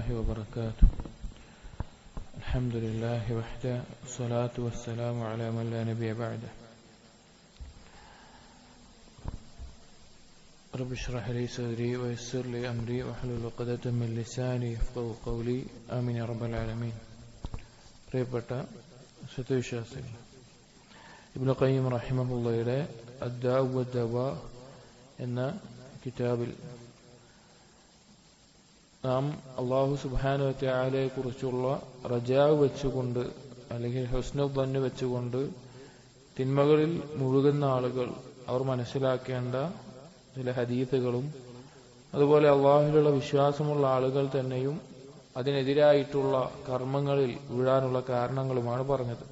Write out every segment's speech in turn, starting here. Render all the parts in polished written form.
الله وبركاته. الحمد لله وحده والصلاة والسلام على من لا نبي بعده. رب اشرح لي صدري ويسر لي أمري واحلل عقدة من لساني يفقهوا قولي آمين يا رب العالمين. പ്രിയപ്പെട്ട സത്യവിശ്വാസികൾ, ഇബ്നു ഖയ്യിം റഹിമഹുള്ളയുടെ അദ്ദാഉ വദ്ദവാ എന്ന കിതാബിൽ നാം അല്ലാഹു സുബ്ഹാനഹു വതആലയെ കുറിച്ചുള്ള റജാ വെച്ചുകൊണ്ട് അല്ലെങ്കിൽ ഹുസ്നുൽ ദന്ന് വെച്ചുകൊണ്ട് തിന്മകളിൽ മുഴുകുന്ന ആളുകൾ അവർ മനസ്സിലാക്കേണ്ട ചില ഹദീസുകളും അതുപോലെ അല്ലാഹുവിലുള്ള വിശ്വാസമുള്ള ആളുകൾ തന്നെയും അതിനെതിരായിട്ടുള്ള കർമ്മങ്ങളിൽ വീഴാനുള്ള കാരണങ്ങളുമാണ് പറഞ്ഞത്.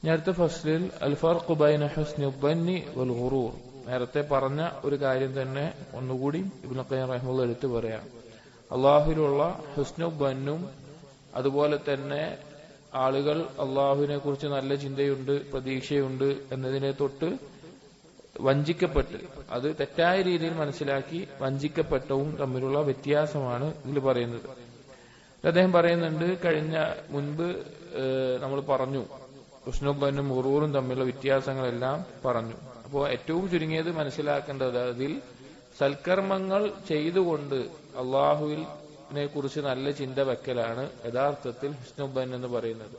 നേരത്തെ ഫസ്ലിൽ അൽ ഫർഖു ബൈന ഹുസ്നുൽ ദന്നി വൽ ഗുറൂർ, നേരത്തെ പറഞ്ഞ ഒരു കാര്യം തന്നെ ഒന്നുകൂടി ഇബ്നു ഖയ്യിം റഹിമഹുല്ലാഹ് എടുത്തു പറയാം. അള്ളാഹുവിലുള്ള ഹുസ്നുൽ ദന്നും അതുപോലെ തന്നെ ആളുകൾ അള്ളാഹുവിനെ കുറിച്ച് നല്ല ചിന്തയുണ്ട്, പ്രതീക്ഷയുണ്ട് എന്നതിനെ തൊട്ട് വഞ്ചിക്കപ്പെട്ട് അത് തെറ്റായ രീതിയിൽ മനസ്സിലാക്കി വഞ്ചിക്കപ്പെട്ടവും തമ്മിലുള്ള വ്യത്യാസമാണ് ഇതിൽ പറയുന്നത്. അദ്ദേഹം പറയുന്നുണ്ട്, മുൻപ് നമ്മൾ പറഞ്ഞു ഹുസ്നുൽ ദന്നും ഗുറൂറും തമ്മിലുള്ള വ്യത്യാസങ്ങളെല്ലാം പറഞ്ഞു. അപ്പോൾ ഏറ്റവും ചുരുങ്ങിയത് മനസ്സിലാക്കേണ്ടത് അതിൽ സൽക്കർമ്മങ്ങൾ ചെയ്തുകൊണ്ട് അള്ളാഹുവിനെ കുറിച്ച് നല്ല ചിന്ത വെക്കലാണ് യഥാർത്ഥത്തിൽ ഹുസ്നുൽ ദൻ എന്ന് പറയുന്നത്.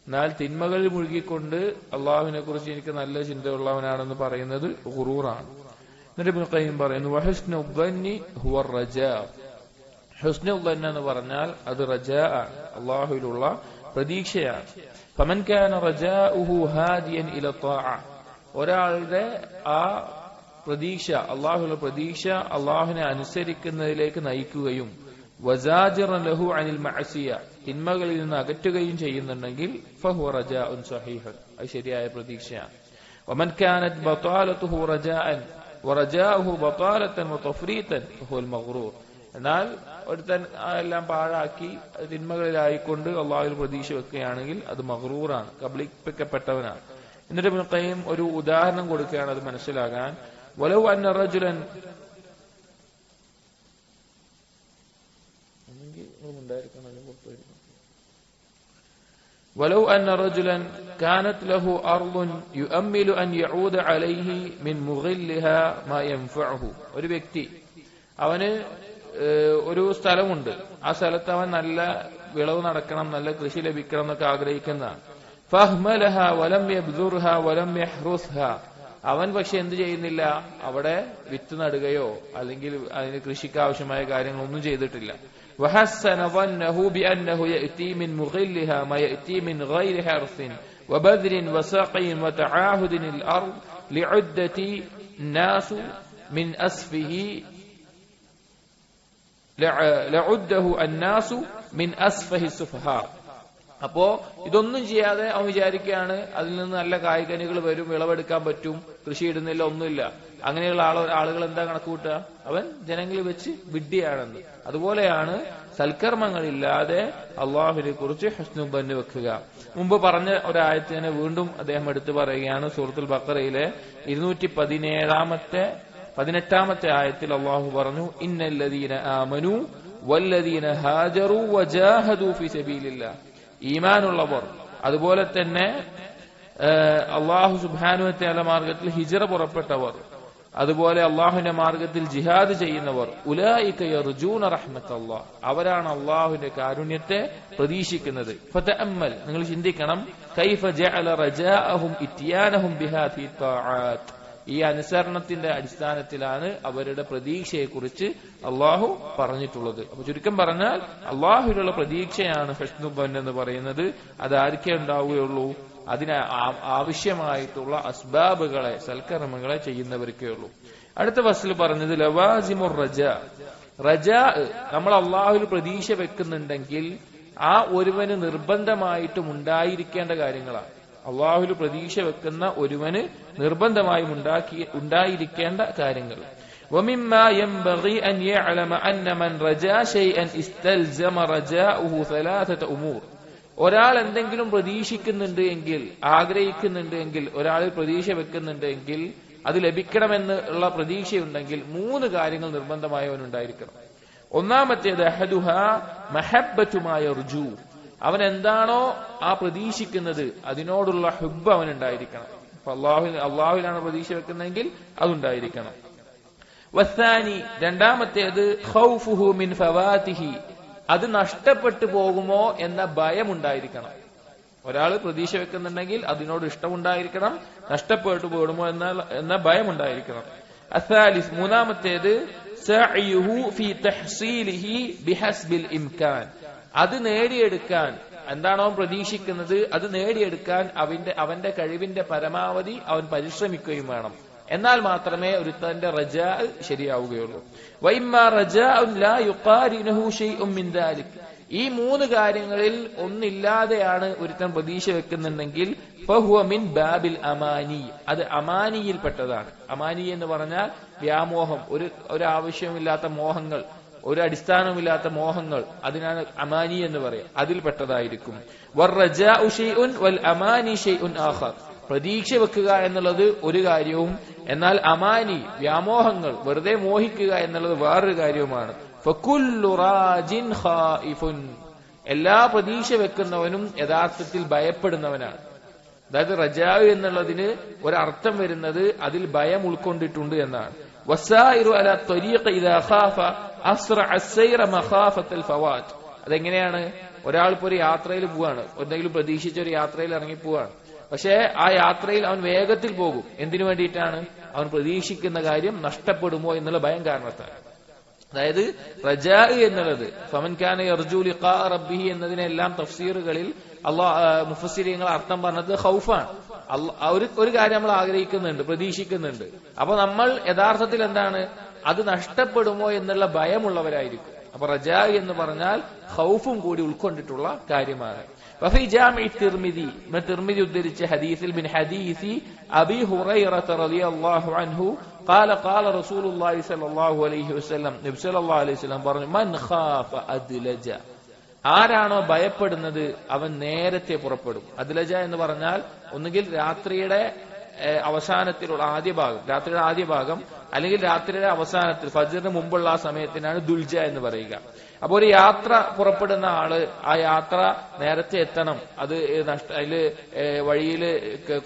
എന്നാൽ തിന്മകളിൽ മുഴുകിക്കൊണ്ട് അള്ളാഹുവിനെ കുറിച്ച് എനിക്ക് നല്ല ചിന്തയുള്ളവനാണെന്ന് പറയുന്നത് ഗുറൂറാണ്. എന്നിട്ട് ഇബ്നു ഖയ്യിം പറയുന്നു, വഹുസ്നുൽ ദന്നി ഹുവ റജാ. ഹുസ്നുൽ ദൻ എന്ന് പറഞ്ഞാൽ അത് റജാ ആണ്, അള്ളാഹുവിലുള്ള പ്രതീക്ഷയാണ്. ഫമൻ കാന റജാഉഹു ഹാദിയൻ ഇല ത്വാഅ, ഒരാളുടെ ആ പ്രതീക്ഷ അള്ളാഹുവിലുള്ള പ്രതീക്ഷ അള്ളാഹുവിനെ അനുസരിക്കുന്നതിലേക്ക് നയിക്കുകയും വസാജിറൻ ലഹു അനിൽ മഅസിയ, തിന്മകളിൽ നിന്ന് അകറ്റുകയും ചെയ്യുന്നുണ്ടെങ്കിൽ ഫഹുവ റജാഉൻ സഹീഹ്, അത് ശരിയായ പ്രതീക്ഷയാണ്. വമൻ കാനത് ബതാലതുഹു റജാഅൻ വറജാഉഹു ബതാലതൻ വതഫ്രീതൻ ഫഹുവൽ മഗ്റൂർ, എന്നാൽ ഒരുത്തൻ എല്ലാം പാഴാക്കി തിന്മകളിലായിക്കൊണ്ട് അള്ളാഹുവിൽ പ്രതീക്ഷ വെക്കുകയാണെങ്കിൽ അത് മഗ്റൂറാണ്, കബളിപ്പിക്കപ്പെട്ടവനാണ്. എന്നിട്ട് ഇബ്നു ഖയ്യിം ഒരു ഉദാഹരണം കൊടുക്കുകയാണ് അത് മനസ്സിലാകാൻ. വലൗ അന്ന റജുലൻ ولو أن رجلا كانت له أرض يؤمل أن يعود عليه من مغلها ما ينفعه, ഒരു വ്യക്തി അവന് ഒരു സ്ഥലമുണ്ട്, ആ സ്ഥലത്ത് അവൻ നല്ല വിളവ് നടക്കണം, നല്ല കൃഷി ലഭിക്കണം എന്നൊക്കെ ആഗ്രഹിക്കുന്നതാണ്. ഫഹ്മലഹ വലം യബ്ദുർഹ വലം യഹ്റുസ്ഹ, അവൻ പക്ഷെ എന്ത് ചെയ്യുന്നില്ല, അവിടെ വിത്ത് നടുകയോ അല്ലെങ്കിൽ അതിന് കൃഷിക്ക് ആവശ്യമായ കാര്യങ്ങളൊന്നും ചെയ്തിട്ടില്ല. وحسن ظنه بأنه يأتي من مغلها ما يأتي من غير حرث وبذر وسقي وتعاهد الأرض لعدة الناس من أسفه لعده الناس من أسفه السفهاء. അപ്പോ ഇതൊന്നും ചെയ്യാതെ അവൻ വിചാരിക്കുകയാണ് അതിൽ നിന്ന് നല്ല കായ്കനികൾ വരും, വിളവെടുക്കാൻ പറ്റും, കൃഷി ഇടുന്നില്ല, ഒന്നുമില്ല. അങ്ങനെയുള്ള ആളുകൾ എന്താ കണക്ക് കൂട്ടുക, അവൻ ജനങ്ങളിൽ വെച്ച് വിഡ്ഢിയാണെന്ന്. അതുപോലെയാണ് സൽക്കർമ്മങ്ങളില്ലാതെ അള്ളാഹുവിനെ കുറിച്ച് ഹുസ്നുൽ ദൻ വെക്കുക. മുമ്പ് പറഞ്ഞ ഒരായത്തിനെ വീണ്ടും അദ്ദേഹം എടുത്തു പറയുകയാണ്. സൂറത്തുൽ ബഖറയിലെ 218 ആയത്തിൽ അള്ളാഹു പറഞ്ഞു, ഇന്നല്ലദീന ആമനു വല്ലദീന ഹാജറു വജാഹദു ഫീ സബീലില്ലാഹ്, ഈമാനുള്ളവർ അതുപോലെ തന്നെ അള്ളാഹു സുബ്ഹാനഹു വതആല മാർഗത്തിൽ ഹിജ്റ പുറപ്പെട്ടവർ അതുപോലെ അള്ളാഹുവിന്റെ മാർഗത്തിൽ ജിഹാദ് ചെയ്യുന്നവർ, ഉലൈക യർജൂന റഹ്മത്തല്ലാഹ്, അവരാണ് അള്ളാഹുവിന്റെ കാരുണ്യത്തെ പ്രതീക്ഷിക്കുന്നത്. ഫതഅമ്മൽ, നിങ്ങൾ ചിന്തിക്കണം, കൈഫ ജഅല റജാഅഹും ഇത്യാനഹും ബിഹാദി തആത്ത്, ഈ അനുസരണത്തിന്റെ അടിസ്ഥാനത്തിലാണ് അവരുടെ പ്രതീക്ഷയെക്കുറിച്ച് അള്ളാഹു പറഞ്ഞിട്ടുള്ളത്. അപ്പൊ ചുരുക്കം പറഞ്ഞാൽ അള്ളാഹുവിലുള്ള പ്രതീക്ഷയാണ് ഹുസ്നുൽ ദൻ എന്ന് പറയുന്നത്. അത് ആർക്കേ ഉണ്ടാവുകയുള്ളൂ, അതിന് ആവശ്യമായിട്ടുള്ള അസ്ബാബുകളെ, സൽക്കർമ്മങ്ങളെ ചെയ്യുന്നവർക്കേ ഉള്ളൂ. അടുത്ത ഫസ്ൽ പറഞ്ഞത് ലവാസിമുർ റജാ, റജാ നമ്മൾ അള്ളാഹുവിൽ പ്രതീക്ഷ വെക്കുന്നുണ്ടെങ്കിൽ ആ ഒരുവന് നിർബന്ധമായിട്ടും ഉണ്ടായിരിക്കേണ്ട കാര്യങ്ങളാണ്. അള്ളാഹുവിൽ പ്രതീക്ഷ വെക്കുന്ന ഒരുവന് നിർബന്ധമായും ഉണ്ടായിരിക്കേണ്ട കാര്യങ്ങൾ. ومما ينبغي أن يعلم أن من رجا شيئا استلزم رجاؤه ثلاثة أمور, ഒരാൾ എന്തെങ്കിലും പ്രതീക്ഷിക്കുന്നുണ്ട് എങ്കിൽ, ആഗ്രഹിക്കുന്നുണ്ട് എങ്കിൽ, ഒരാളിൽ പ്രതീക്ഷ വെക്കുന്നുണ്ട് എങ്കിൽ, അത് ലഭിക്കണമെന്നുള്ള പ്രതീക്ഷയുണ്ടെങ്കിൽ 3 കാര്യങ്ങൾ നിർബന്ധമായി അവനുണ്ടായിരിക്കണം. ഒന്നാമത്തേത് അഹദുഹാ മഹബ്ബതു മാ യർജു, അവൻ എന്താണോ ആ പ്രതീക്ഷിക്കുന്നത് അതിനോടുള്ള ഹുബ്ബ് അവനുണ്ടായിരിക്കണം. അപ്പൊ അള്ളാഹുവിലാണ് പ്രതീക്ഷ വെക്കുന്നതെങ്കിൽ അതുണ്ടായിരിക്കണം. വസ്സാനി, രണ്ടാമത്തേത് ഖൗഫുഹു മിൻ ഫവാതിഹി, അത് നഷ്ടപ്പെട്ടു പോകുമോ എന്ന ഭയം ഉണ്ടായിരിക്കണം. ഒരാൾ പ്രതീക്ഷ വെക്കുന്നുണ്ടെങ്കിൽ അതിനോട് ഇഷ്ടമുണ്ടായിരിക്കണം, നഷ്ടപ്പെട്ടു പോകുമോ എന്ന ഭയം ഉണ്ടായിരിക്കണം. അസ്സാലിസ്, മൂന്നാമത്തേത് സഅയുഹു ഫീ തഹ്സീലിഹി ബിഹസ്ബിൽ ഇംകാൻ, അത് നേടിയെടുക്കാൻ, എന്താണോ പ്രതീക്ഷിക്കുന്നത് അത് നേടിയെടുക്കാൻ അവന്റെ കഴിവിന്റെ പരമാവധി അവൻ പരിശ്രമിക്കുകയും വേണം. എന്നാൽ മാത്രമേ ഒരുത്തന്റെ റജാ ശരിയാവുകയുള്ളൂ. വഇമ്മാ റജാഉൻ ലാ യുഖാരിനുഹു ഷൈഉൻ മിൻ ദാലിക്, ഈ മൂന്ന് കാര്യങ്ങളിൽ ഒന്നില്ലാതെയാണ് ഒരുത്തൻ പ്രതീക്ഷ വെക്കുന്നുണ്ടെങ്കിൽ ഫഹുവ മിൻ ബാബിൽ അമാനി, അത് അമാനിയിൽപ്പെട്ടതാണ്. അമാനി എന്ന് പറഞ്ഞാൽ വ്യാമോഹം, ഒരു ആവശ്യമില്ലാത്ത മോഹങ്ങൾ, ഒരു അടിസ്ഥാനമില്ലാത്ത മോഹങ്ങൾ, അതിനാണ് അമാനി എന്ന് പറയാം, അതിൽപ്പെട്ടതായിരിക്കും. വറജാഉ ഷൈഉൻ വൽ അമാനി ഷൈഉൻ ആഖർ, പ്രതീക്ഷ വെക്കുക എന്നുള്ളത് ഒരു കാര്യവും, എന്നാൽ അമാനി വ്യാമോഹങ്ങൾ വെറുതെ മോഹിക്കുക എന്നുള്ളത് വേറൊരു കാര്യവുമാണ്. ഫകുല്ലു റാജിൻ ഖായിഫുൻ, എല്ലാ പ്രതീക്ഷ വെക്കുന്നവനും യഥാർത്ഥത്തിൽ ഭയപ്പെടുന്നവനാണ്. അതായത് റജാ എന്നുള്ളതിന് ഒരർത്ഥം വരുന്നത് അതിൽ ഭയം ഉൾക്കൊണ്ടിട്ടുണ്ട് എന്നാണ്. വസായിറു അലാ ത്വരീഖ ഇദാ ഖാഫ അസ്റഅ അസ്സൈറ മഖാഫത്തൽ ഫവാത്, അതെങ്ങനെയാണ്? ഒരാൾ ഇപ്പോൾ ഒരു യാത്രയിൽ പോവാണ്, എന്തെങ്കിലും പ്രതീക്ഷിച്ച ഒരു യാത്രയിൽ ഇറങ്ങി പോവാണ്. പക്ഷേ ആ യാത്രയിൽ അവൻ വേഗത്തിൽ പോകും. എന്തിനു വേണ്ടിയിട്ടാണ്? അവൻ പ്രതീക്ഷിക്കുന്ന കാര്യം നഷ്ടപ്പെടുമോ എന്നുള്ള ഭയം കാരണത്താൽ. അതായത് റജാ എന്നുള്ളത് ഫമൻ കാന യർജു ലിഖാ റബ്ബിഹി എന്നതിനെല്ലാം തഫ്സീറുകളിൽ മുഫസ്സിരീങ്ങൾ അർത്ഥം പറഞ്ഞത് ഖൗഫാണ്. ഒരു കാര്യം നമ്മൾ ആഗ്രഹിക്കുന്നുണ്ട്, പ്രതീക്ഷിക്കുന്നുണ്ട്. അപ്പൊ നമ്മൾ യഥാർത്ഥത്തിൽ എന്താണ്? അത് നഷ്ടപ്പെടുമോ എന്നുള്ള ഭയമുള്ളവരായിരിക്കും. അപ്പൊ റജാ എന്ന് പറഞ്ഞാൽ ഖൗഫും കൂടി ഉൾക്കൊണ്ടിട്ടുള്ള കാര്യമാണ്. وفي جامع الترمذي من الترمذي ഉദ്ധരിച്ച ഹദീസിൽ من حديث أبي هريرة رضي الله عنه قال قال رسول الله صلى الله عليه وسلم, നബി സല്ലല്ലാഹു അലൈഹി വസല്ലം പറഞ്ഞു, മൻ ഖാഫ അദ്ലജ, ആരാണോ ഭയപ്പെടുന്നത് അവൻ നേരത്തെ പുറപ്പെടും. അദ്ലജ എന്ന് പറഞ്ഞാൽ ഒന്നുകിൽ രാത്രിയുടെ അവസാനത്തിലുള്ള രാത്രിയുടെ ആദ്യ ഭാഗം അല്ലെങ്കിൽ രാത്രിയുടെ അവസാനത്തിൽ ഫജ്റിന് മുമ്പുള്ള ആ സമയത്തിനാണ് ദുൽജ എന്ന് പറയുക. അപ്പൊ ഒരു യാത്ര പുറപ്പെടുന്ന ആള് ആ യാത്ര നേരത്തെ എത്തണം. അതില് വഴിയില്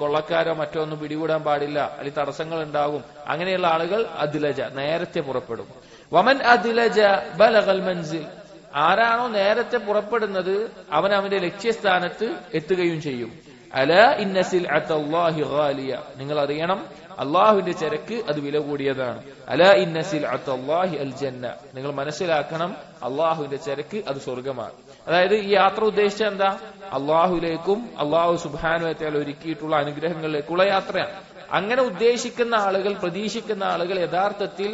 കൊള്ളക്കാരോ മറ്റോ ഒന്നും പിടികൂടാൻ പാടില്ല, അല്ലെങ്കിൽ തടസ്സങ്ങൾ ഉണ്ടാകും. അങ്ങനെയുള്ള ആളുകൾ അദ്ലജ, നേരത്തെ പുറപ്പെടും. വമൻ അദ്ലജ ബലഗൽ മൻസിൽ, ആരാണോ നേരത്തെ പുറപ്പെടുന്നത് അവൻ അവന്റെ ലക്ഷ്യസ്ഥാനത്ത് എത്തുകയും ചെയ്യും. അല ഇന്ന സിൽഅത്തല്ലാഹി ഗാലിയ, നിങ്ങൾ അറിയണം അള്ളാഹുവിന്റെ ചരക്ക് അത് വില കൂടിയതാണ്. അല ഇന്ന സിൽഅത്തല്ലാഹി അൽ ജന്ന, നിങ്ങൾ മനസ്സിലാക്കണം അള്ളാഹുവിന്റെ ചരക്ക് അത് സ്വർഗമാണ്. അതായത് ഈ യാത്ര ഉദ്ദേശിച്ച എന്താ? അള്ളാഹുലേക്കും അള്ളാഹു സുബ്ഹാനഹു വ തആല ഒരുക്കിയിട്ടുള്ള അനുഗ്രഹങ്ങളിലേക്കുള്ള യാത്രയാണ്. അങ്ങനെ ഉദ്ദേശിക്കുന്ന ആളുകൾ, പ്രതീക്ഷിക്കുന്ന ആളുകൾ യഥാർത്ഥത്തിൽ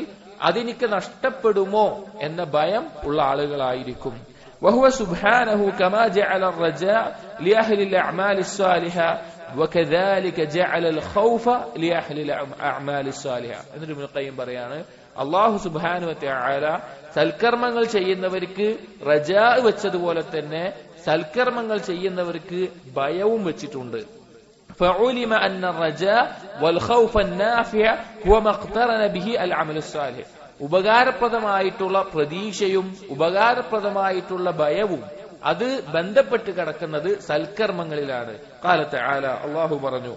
അതെനിക്ക് നഷ്ടപ്പെടുമോ എന്ന ഭയം ഉള്ള ആളുകളായിരിക്കും. وهو سبحانه كما جعل الرجاء لأهل الأعمال الصالحة وكذلك جعل الخوف لأهل الأعمال الصالحة. എന്നിട്ട് ഇബ്നു ഖയ്യിം പറയാണ്, അല്ലാഹു സുബ്ഹാനഹു വ തആല സൽക്കർമ്മങ്ങൾ ചെയ്യുന്നവർക്ക് റജാ വെച്ചതുപോലെ തന്നെ സൽക്കർമ്മങ്ങൾ ചെയ്യുന്നവർക്ക് ഭയവും വെച്ചിട്ടുണ്ട്. فعلم أن الرجاء والخوف النافع هو ما اقترن به العمل الصالح, ഉപകാരപ്രദമായിട്ടുള്ള പ്രതീക്ഷയും ഉപകാരപ്രദമായിട്ടുള്ള ഭയവും അത് ബന്ധപ്പെട്ട് കിടക്കുന്നത് സൽക്കർമ്മങ്ങളിലാണ്. ഖാല തആല, അല്ലാഹു പറഞ്ഞു,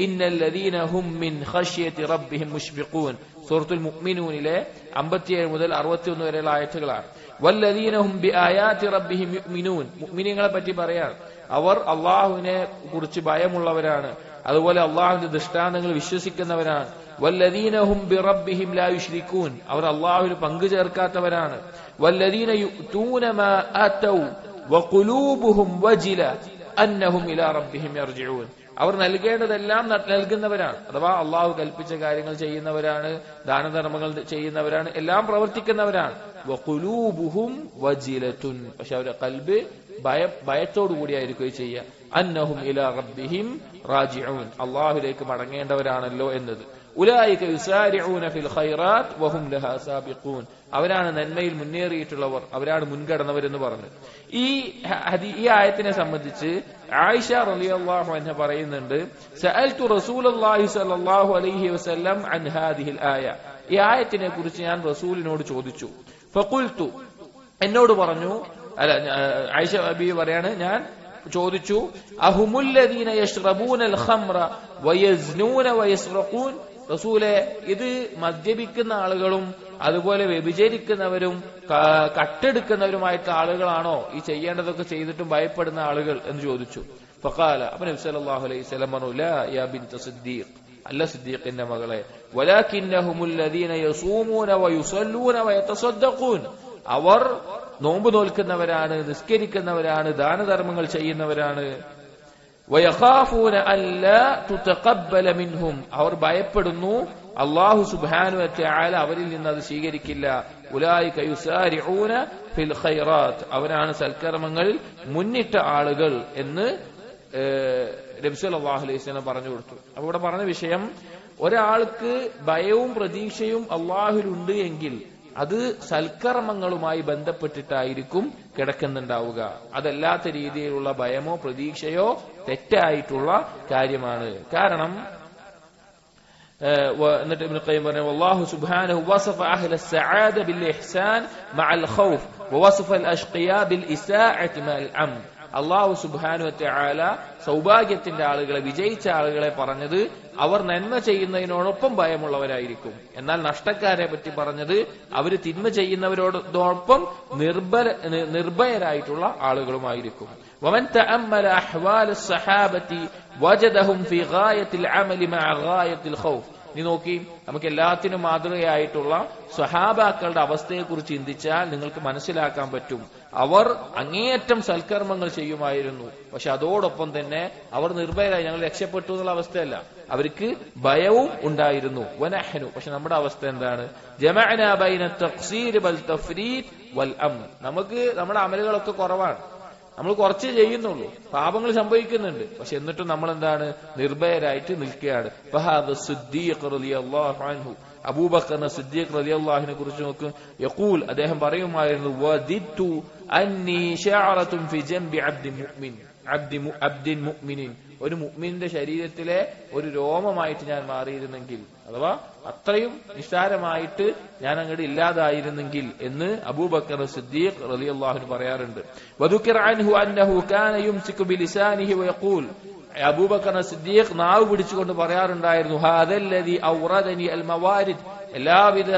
ഇന്നല്ലദീന ഹും മിൻ ഖശ്യതി റബ്ബിഹിം മുശ്ഫിഖൂൻ, സൂറത്തുൽ മുഅ്മിനൂനിലെ 57 മുതൽ 61 വരെയുള്ള ആയത്തുകളാണ്. വല്ലദീന ഹും ബിആയാതി റബ്ബിഹിം യുഅ്മിനൂൻ, മുഅ്മിനീങ്ങളെ പറ്റി പറയാൻ, അവർ അല്ലാഹുവിനെ കുറിച്ച് ഭയമുള്ളവരാണ്, അതുപോലെ അല്ലാഹുവിന്റെ ദൃഷ്ടാന്തങ്ങൾ വിശ്വസിക്കുന്നവരാണ്. വല്ലദീന ഹും ബിറബ്ബിഹിം ലാ യുശ്രികൂൻ, അവർ അല്ലാഹുവിൽ പങ്കു ചേർക്കാത്തവരാണ്. വല്ലദീന യുഅ്തൂന മാ ആതൗ വഖുലൂബുഹും വജില അന്നഹും ഇലാ റബ്ബിഹിം യർജിഊൻ, അവർ നൽകേണ്ടതെല്ലാം നൽകുന്നവരാണ്. അഥവാ അള്ളാഹു കൽപ്പിച്ച കാര്യങ്ങൾ ചെയ്യുന്നവരാണ്, ദാനധർമ്മങ്ങൾ ചെയ്യുന്നവരാണ്, എല്ലാം പ്രവർത്തിക്കുന്നവരാണ്. വഖുലൂബുഹും വജിലത്തുൻ, പക്ഷെ അവരുടെ ഖൽബ് ഭയത്തോടു കൂടിയായിരിക്കും ചെയ്യുക. അന്നഹും ഇലാ റബ്ബിഹിം റാജിഊൻ, അള്ളാഹുലേക്ക് മടങ്ങേണ്ടവരാണല്ലോ എന്നത്. ഉലൈക യുസാരിഊന ഫിൽ ഖൈറാത്ത് വഹും ലഹാ സാബിഖൂൻ, അവരാണ് നന്മയിൽ മുന്നേറിയിട്ടുള്ളവർ, അവരാണ് മുൻകടന്നവരെന്ന് പറഞ്ഞു. ഈ ആയത്തിനെ സംബന്ധിച്ച് ആയിഷ റളിയല്ലാഹു അൻഹ പറയുന്നുണ്ട്, സഅൽതു റസൂലുള്ളാഹി സ്വല്ലല്ലാഹു അലൈഹി വസല്ലം അൻ ഹാദിഹിൽ ആയ, ഈ ആയത്തിനെ കുറിച്ച് ഞാൻ റസൂലിനോട് ചോദിച്ചു. ഫഖുൽതു, എന്നോട് പറഞ്ഞു, അല്ല ആയിഷ ബീവി പറയാണ്, ഞാൻ ചോദിച്ചു, അഹുമുല്ലദീന യശ്റബൂനൽ ഖംറ വയസ്നൂന വയസ്റഖൂൻ, റസൂലെ ഇത് മദ്യപിക്കുന്ന ആളുകളും അതുപോലെ വ്യഭിചരിക്കുന്നവരും കട്ടെടുക്കുന്നവരുമായിട്ടുള്ള ആളുകളാണോ ഈ ചെയ്യേണ്ടതൊക്കെ ചെയ്തിട്ടും ഭയപ്പെടുന്ന ആളുകൾ എന്ന് ചോദിച്ചു. ഫഖാല, അപ്പൊ നബി സല്ലല്ലാഹു അലൈഹി വസല്ലം പറഞ്ഞു, ലാ യാ ബിൻത സിദ്ദീഖ്, അല്ല സിദ്ദീഖിന്റെ മകളെ, വലാകിന്നഹുമുല്ലദീന യസൂമൂന വയുസല്ലൂന വയതസദ്ദഖൂൻ, അവർ നോമ്പ് നോൽക്കുന്നവരാണ്, നിസ്കരിക്കുന്നവരാണ്, ദാനധർമ്മങ്ങൾ ചെയ്യുന്നവരാണ്. വയഖാഫൂന അല്ലാ തുതഖബ്ബല മിൻഹും, അവർ ഭയപ്പെടുന്നു അല്ലാഹു സുബ്ഹാനഹു വ തആല അവരിൽ നിന്ന് അത് സ്വീകരിക്കില്ല. ഉലൈക യുസാരിഊന ഫിൽ ഖൈറാത്ത്, അവരാണ് സൽക്കർമ്മങ്ങളിൽ മുന്നിട്ട ആളുകൾ എന്ന് നബി സല്ലല്ലാഹു അലൈഹി വസല്ലം പറഞ്ഞു കൊടുത്തു. അപ്പൊ ഇവിടെ പറഞ്ഞ വിഷയം, ഒരാൾക്ക് ഭയവും പ്രതീക്ഷയും അള്ളാഹുവിലുണ്ട് എങ്കിൽ അത് സൽക്കർമ്മങ്ങളുമായി ബന്ധപ്പെട്ടിട്ടായിരിക്കും കിടക്കുന്നുണ്ടാവുക. അതല്ലാത്ത രീതിയിലുള്ള ഭയമോ പ്രതീക്ഷയോ തെറ്റായിട്ടുള്ള കാര്യമാണ്. കാരണം എന്നിട്ട് ഇബ്നു ഖയ്യിം പറഞ്ഞു, വല്ലാഹു സുബ്ഹാനഹു വസഫ അഹ്ലസ് സഅദ ബിൽ ഇഹ്സാൻ മഅൽ ഖൗഫ് വവസഫ അൽ അഷ്ഖിയാ ബിൽ ഇസാഅതി മഅൽ അംൻ. അല്ലാഹു സുബ്ഹാനഹു വ തആല സൗഭാഗ്യത്തിന്റെ ആളുകളെ, വിജയിച്ച ആളുകളെ പറഞ്ഞത് അവർ നന്മ ചെയ്യുന്നതിനോടൊപ്പം ഭയമുള്ളവരായിരിക്കും. എന്നാൽ നഷ്ടക്കാരെ പറ്റി പറഞ്ഞത് അവര് തിന്മ ചെയ്യുന്നവരോടൊപ്പം നിർഭയരായിട്ടുള്ള ആളുകളുമായിരിക്കും. വമൻ തഅമ്മല അഹ്വാല സഹാബത്തി വജദഹും ഫീ ഗായത്തിൽ അമലി മഅ ഗായത്തിൽ ഖൗഫ്. നീ നോക്കി, നമുക്ക് എല്ലാത്തിനും മാതൃകയായിട്ടുള്ള സ്വഹാബാക്കളുടെ അവസ്ഥയെക്കുറിച്ച് ചിന്തിച്ചാൽ നിങ്ങൾക്ക് മനസ്സിലാക്കാൻ പറ്റും. അവർ അങ്ങേയറ്റം സൽക്കർമ്മങ്ങൾ ചെയ്യുമായിരുന്നു, പക്ഷെ അതോടൊപ്പം തന്നെ അവർ നിർഭയരായി, ഞങ്ങൾ രക്ഷപ്പെട്ടു എന്നുള്ള അവസ്ഥയല്ല, അവർക്ക് ഭയവും ഉണ്ടായിരുന്നു. വനഹ്നു, പക്ഷെ നമ്മുടെ അവസ്ഥ എന്താണ്? ജമഅനാ ബൈന തഖ്സീർ വൽ തഫ്രീത് വൽ അംൻ. നമുക്ക് നമ്മുടെ അമലുകളൊക്കെ കുറവാണ്, നമ്മൾ കുറച്ച് ചെയ്യുന്നുള്ളൂ, പാപങ്ങൾ സംഭവിക്കുന്നുണ്ട്, പക്ഷെ എന്നിട്ടും നമ്മൾ എന്താണ്? നിർഭയരായിട്ട് നിൽക്കുകയാണ്. ഫഹാദ സിദ്ദീഖ് റളിയല്ലാഹു അൻഹു, അബൂബക്കർ സിദ്ദീഖ് റളിയല്ലാഹുവിനെ കുറിച്ച് നോക്ക്, യഖൂൽ, അദ്ദേഹം പറയുമായിരുന്നു, വദിത്തു അന്നി ശഅറത്തുൻ ഫി ജംബി അബ്ദിൻ മുഅ്മിനിൻ, ഒരു മുഅ്മിനിന്റെ ശരീരത്തിലെ ഒരു രോമമായിട്ട് ഞാൻ മാറിയിരുന്നെങ്കിൽ, അഥവാ അത്രയും നിസ്സാരമായിട്ട് ഞാൻ അങ്ങോട്ട് ഇല്ലാതായിരുന്നെങ്കിൽ എന്ന് അബൂബക്കർ സിദ്ദീഖ് റളിയല്ലാഹു അൻഹു പറയാറുണ്ട്. വദുകിറ അൻഹു അന്നഹു കാന യുംസികു ബിലിസാനിഹി വയഖൂൽ, അബൂബക്കർ സിദ്ദീഖ് നാവ് പിടിച്ചുകൊണ്ട് പറയാറുണ്ടായിരുന്നു, ഹാദല്ലദി ഔറദനി അൽ മവാരിദ്, എല്ലാവിധ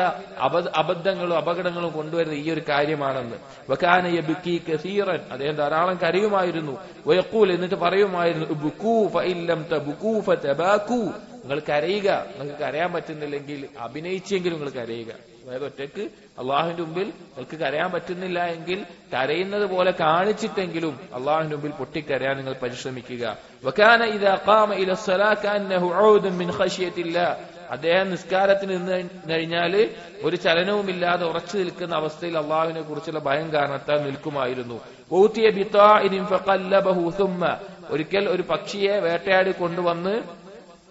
അബദ്ധങ്ങളും അപകടങ്ങളും കൊണ്ടുവരുന്ന ഈ ഒരു കാര്യമാണെന്ന്. വകാന യബ്കി കസീറൻ, അദ്ദേഹം ധാരാളം കരയുമായിരുന്നു. വയഖൂൽ, എന്നിട്ട് പറയുമായിരുന്നു, ഉബ്കൂ ഫഇൻ ലം തബ്കൂ ഫതബാകൂ, നിങ്ങൾ കരയുക, നിങ്ങൾക്ക് കരയാൻ പറ്റുന്നില്ലെങ്കിൽ അഭിനയിച്ചെങ്കിലും നിങ്ങൾ കരയുക. അതായത് ഒറ്റയ്ക്ക് അള്ളാഹുവിന്റെ മുമ്പിൽ നിങ്ങൾക്ക് കരയാൻ പറ്റുന്നില്ല എങ്കിൽ കരയുന്നത് പോലെ കാണിച്ചിട്ടെങ്കിലും അള്ളാഹുവിന്റെ മുമ്പിൽ പൊട്ടിക്കരയാൻ നിങ്ങൾ പരിശ്രമിക്കുക. വകാന ഇദാ ഖാമ ഇല സ്വലാ കഅന്നഹു ഊദുൻ മിൻ ഖശ്യത്തില്ലാ, അദ്ദേഹം നിസ്കാരത്തിന് നിന്ന് കഴിഞ്ഞാല് ഒരു ചലനവുമില്ലാതെ ഉറച്ചു നിൽക്കുന്ന അവസ്ഥയിൽ അള്ളാഹുവിനെ കുറിച്ചുള്ള ഭയം കാരണത്താൽ നിൽക്കുമായിരുന്നു. ഊതിയ ബിതാഇൻ ഫഖല്ലബഹു സുമ്മ, ഒരിക്കൽ ഒരു പക്ഷിയെ വേട്ടയാടി കൊണ്ടുവന്ന്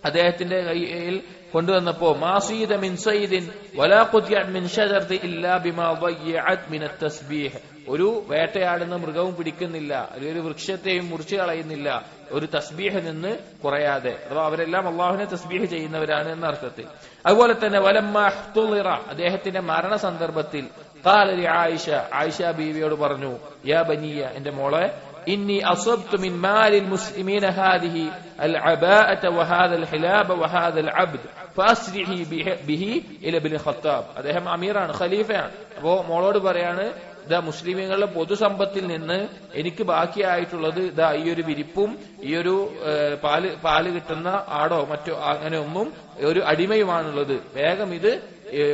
അദ്ദേഹത്തിന്റെ കയ്യിൽ കൊണ്ടുവന്നപ്പോ, മാസീദ മിൻ സൈദിൻ വലാ ഖുതിഅ മിൻ ഷജറതി ഇല്ലാ ബിമാ ضيعت من التسبيح, ഒരു വേട്ടയാടുന്ന മൃഗവും പിടിക്കുന്നില്ല, ഒരു വൃക്ഷത്തെയും മുറിച്ചു കളയുന്നില്ല ഒരു തസ്ബീഹ് നിന്ന് കുറയാതെ, അഥവാ അവരെല്ലാം അള്ളാഹുവിനെ തസ്ബീഹ് ചെയ്യുന്നവരാണ് എന്ന അർത്ഥത്തിൽ. അതുപോലെ തന്നെ വലമ്മാ ഹ്തുളിറ, അദ്ദേഹത്തിന്റെ മരണ സന്ദർഭത്തിൽ, ഖാല ലി ആയിഷ, ആയിഷ ബീവിയോട് പറഞ്ഞു, യാ ബനിയ, എന്റെ മോളെ, ഇന്നി അസബ്തു മിൻ മാലിൽ മുസ്ലിമീന ഹാദിഹി അൽ അബാഅത വഹാദ അൽ ഹിലാബ വഹാദ അൽ അബ്ദ് ഫാസ്രിഹി ബിഹി ഇല ഇബ്നു ഖത്താബ്. അദ്ദേഹം അമീറാണ്, ഖലീഫയാണ്. അപ്പോ മോളോട് പറയാണ്, ഇതാ മുസ്ലിമീങ്ങളുടെ പൊതുസമ്പത്തിൽ നിന്ന് എനിക്ക് ബാക്കിയായിട്ടുള്ളത് ഇതാ ഈ ഒരു വിരിപ്പും ഈ ഒരു പാല് കിട്ടുന്ന ആടോ മറ്റോ അങ്ങനെ ഒന്നും ഒരു അടിമയുമാണുള്ളത്, വേഗം ഇത്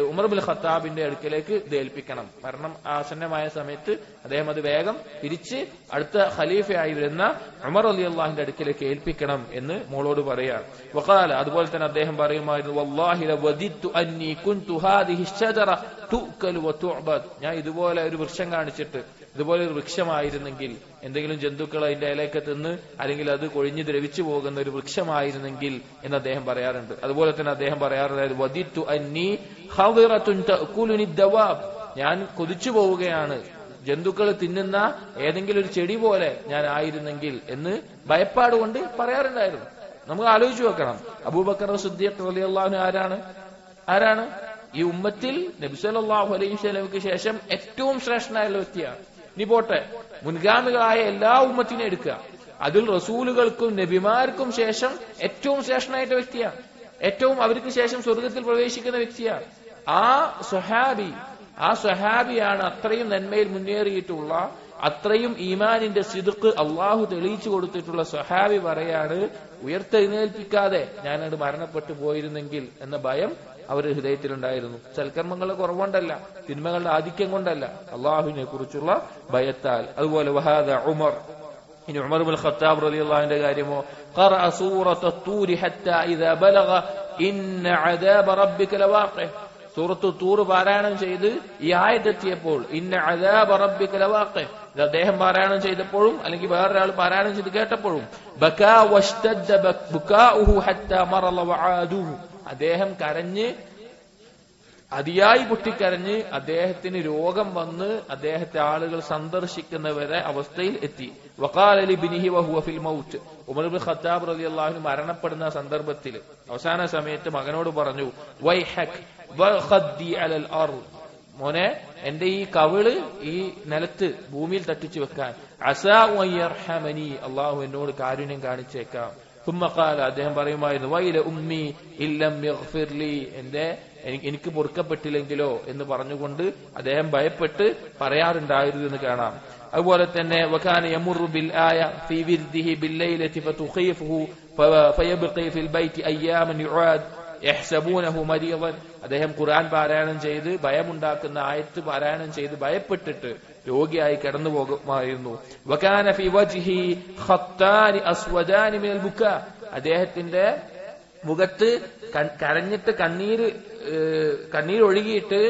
ഉമർ ഇബ്നു ഖത്താബിന്റെ അടുക്കലേക്ക് ഇത് ഏൽപ്പിക്കണം. മരണം ആസന്നമായ സമയത്ത് അദ്ദേഹം അത് വേഗം തിരിച്ച് അടുത്ത ഖലീഫയായി വരുന്ന ഉമർ റളിയല്ലാഹുവിന്റെ അടുക്കലേക്ക് ഏൽപ്പിക്കണം എന്ന് മോളോട് പറയാണ്. വഖാല, അതുപോലെ തന്നെ അദ്ദേഹം പറയുമായിരുന്നു, വല്ലാഹി ലവദിത്തു അന്നി കുൻതു ഹാദിഹി ഷജറ തുഅകലു വതുഅബദ്, ഞാൻ ഇതുപോലെ ഒരു വൃക്ഷം കാണിച്ചിട്ട് ഇതുപോലെ ഒരു വൃക്ഷമായിരുന്നെങ്കിൽ, എന്തെങ്കിലും ജന്തുക്കൾ അതിന്റെ ഇലയൊക്കെ തിന്ന് അല്ലെങ്കിൽ അത് കൊഴിഞ്ഞ് ദ്രവിച്ചു പോകുന്ന ഒരു വൃക്ഷമായിരുന്നെങ്കിൽ എന്ന് അദ്ദേഹം പറയാറുണ്ട്. അതുപോലെ തന്നെ അദ്ദേഹം പറയാറുണ്ടായിരുന്നു, വദിത്തു അന്നി ഖദിറത്തുൻ തഅകുലുനി ദവാബ്, ഞാൻ കൊതിച്ചു പോവുകയാണ് ജന്തുക്കൾ തിന്നുന്ന ഏതെങ്കിലും ഒരു ചെടി പോലെ ഞാൻ ആയിരുന്നെങ്കിൽ എന്ന് ഭയപ്പാട് കൊണ്ട് പറയാറുണ്ടായിരുന്നു. നമുക്ക് ആലോചിച്ചു നോക്കണം, അബൂബക്കർ സിദ്ദീഖ് റളിയല്ലാഹു അൻഹു ആരാണ്? ഈ ഉമ്മത്തിൽ നബി സല്ലല്ലാഹു അലൈഹി വസല്ലമക്ക് ശേഷം ഏറ്റവും ശ്രേഷ്ഠനായ വ്യക്തിയാണ്. ഇനി പോട്ടെ, മുൻഗാമികളായ എല്ലാ ഉമ്മത്തിനെ എടുക്കുക, അതിൽ റസൂലുകൾക്കും നബിമാർക്കും ശേഷം ഏറ്റവും ശ്രേഷ്ഠനായിട്ട് വ്യക്തിയാണ്, ഏറ്റവും അവർക്ക് ശേഷം സ്വർഗത്തിൽ പ്രവേശിക്കുന്ന വ്യക്തിയാണ് ആ സ്വഹാബിയാണ് അത്രയും നന്മയിൽ മുന്നേറിയിട്ടുള്ള, അത്രയും ഈമാനിന്റെ സിദ്ഖ് അള്ളാഹു തെളിയിച്ചു കൊടുത്തിട്ടുള്ള സ്വഹാബി പറയാണ്, ഉയർത്തെഴുന്നേൽപ്പിക്കാതെ ഞാനത് മരണപ്പെട്ടു പോയിരുന്നെങ്കിൽ എന്ന ഭയം അവരുടെ ഹൃദയത്തിലുണ്ടായിരുന്നു. സൽക്കർമ്മങ്ങളുടെ കുറവുകൊണ്ടല്ല, തിന്മകളുടെ ആധിക്യം കൊണ്ടല്ല, അള്ളാഹുവിനെ കുറിച്ചുള്ള ഭയത്താൽ. അതുപോലെ വഹാദ ഉമർ, ഇനി ഉമർ ഇബ്നുൽ ഖത്താബ് റളിയല്ലാഹുവിന്റെ കാര്യമോ, ഖറഅ സൂറത്ത തൂരി ഹത്താ ഇദാ ബലഗ ഇന്ന അദാബ റബ്ബിക ലവാഖിഅ, സൂറത്തു തൂർ പാരായണം ചെയ്ത് ഈ ആയത്തെത്തിയപ്പോൾ ഇന്ന അദാബ റബ്ബിക ലവാഖിഅ, ഇത് അദ്ദേഹം പാരായണം ചെയ്തപ്പോഴും അല്ലെങ്കിൽ വേറൊരാൾ പാരായണം ചെയ്ത് കേട്ടപ്പോഴും, ബകാ വഷ്തദ്ദ ബുകാഉഹു ഹത്താ മറള വആദുഹു, അദ്ദേഹം കരഞ്ഞ് അതിയായി പൊട്ടിക്കരഞ്ഞ് അദ്ദേഹത്തിന് രോഗം വന്ന് അദ്ദേഹത്തെ ആളുകൾ സന്ദർശിക്കുന്നവരെ അവസ്ഥയിൽ എത്തി. വഖാല ലിബ്നിഹി വഹുവ ഫിൽ മൗത്ത്, ഉമർ ഇബ്നുൽ ഖത്താബ് റളിയല്ലാഹു അൻഹു മരണപ്പെടുന്ന സന്ദർഭത്തിൽ അവസാന സമയത്ത് മകനോട് പറഞ്ഞു, വൈഹക് വഖദ്ദി അലൽ അർദ്, മോനെ എന്റെ ഈ കവിള് ഈ നിലത്ത് ഭൂമിയിൽ തട്ടിച്ചു വെക്കാൻ, അസാ വയർഹമനി, അള്ളാഹു എന്നോട് കാരുണ്യം കാണിച്ചേക്കാം. ثم قال, അദ്ദേഹം പറയുമായിരുന്നു, വൈല ഉമ്മി ഇല്ലം യഗ്ഫിർ ലി, എനിക്ക് പൊറുക്കപ്പെട്ടില്ലെങ്കിലോ എന്ന് പറഞ്ഞുകൊണ്ട് അദ്ദേഹം ഭയപ്പെട്ട് പറയാറുണ്ടായിരുന്നു എന്ന് കാണാം. അതുപോലെ തന്നെ വകാന യമുറു ബിൽ ആയ ഫീ വിർദിഹി ബിൽ ലൈലതി ഫതുഖീഫുഹു ഫയബ്ഖി ഫിൽ ബൈതി അയ്യാമൻ യുആദ് യഹ്സബൂനഹു മരീദൻ, അദ്ദേഹം ഖുർആൻ പാരായണം ചെയ്ത് ഭയമുണ്ടാക്കുന്ന ആയത്ത് പാരായണം ചെയ്ത് ഭയപ്പെട്ടിട്ട് രോഗിയായി കടന്നു പോകുമായിരുന്നു. വകാന ഫീ വജ്ഹി ഖത്താനി അസ്വദാനി മിനൽ ബുകാ, അദ്ദേഹത്തിന്റെ മുഖത്ത് കരഞ്ഞിട്ട് കണ്ണീരൊഴുകിയിട്ട്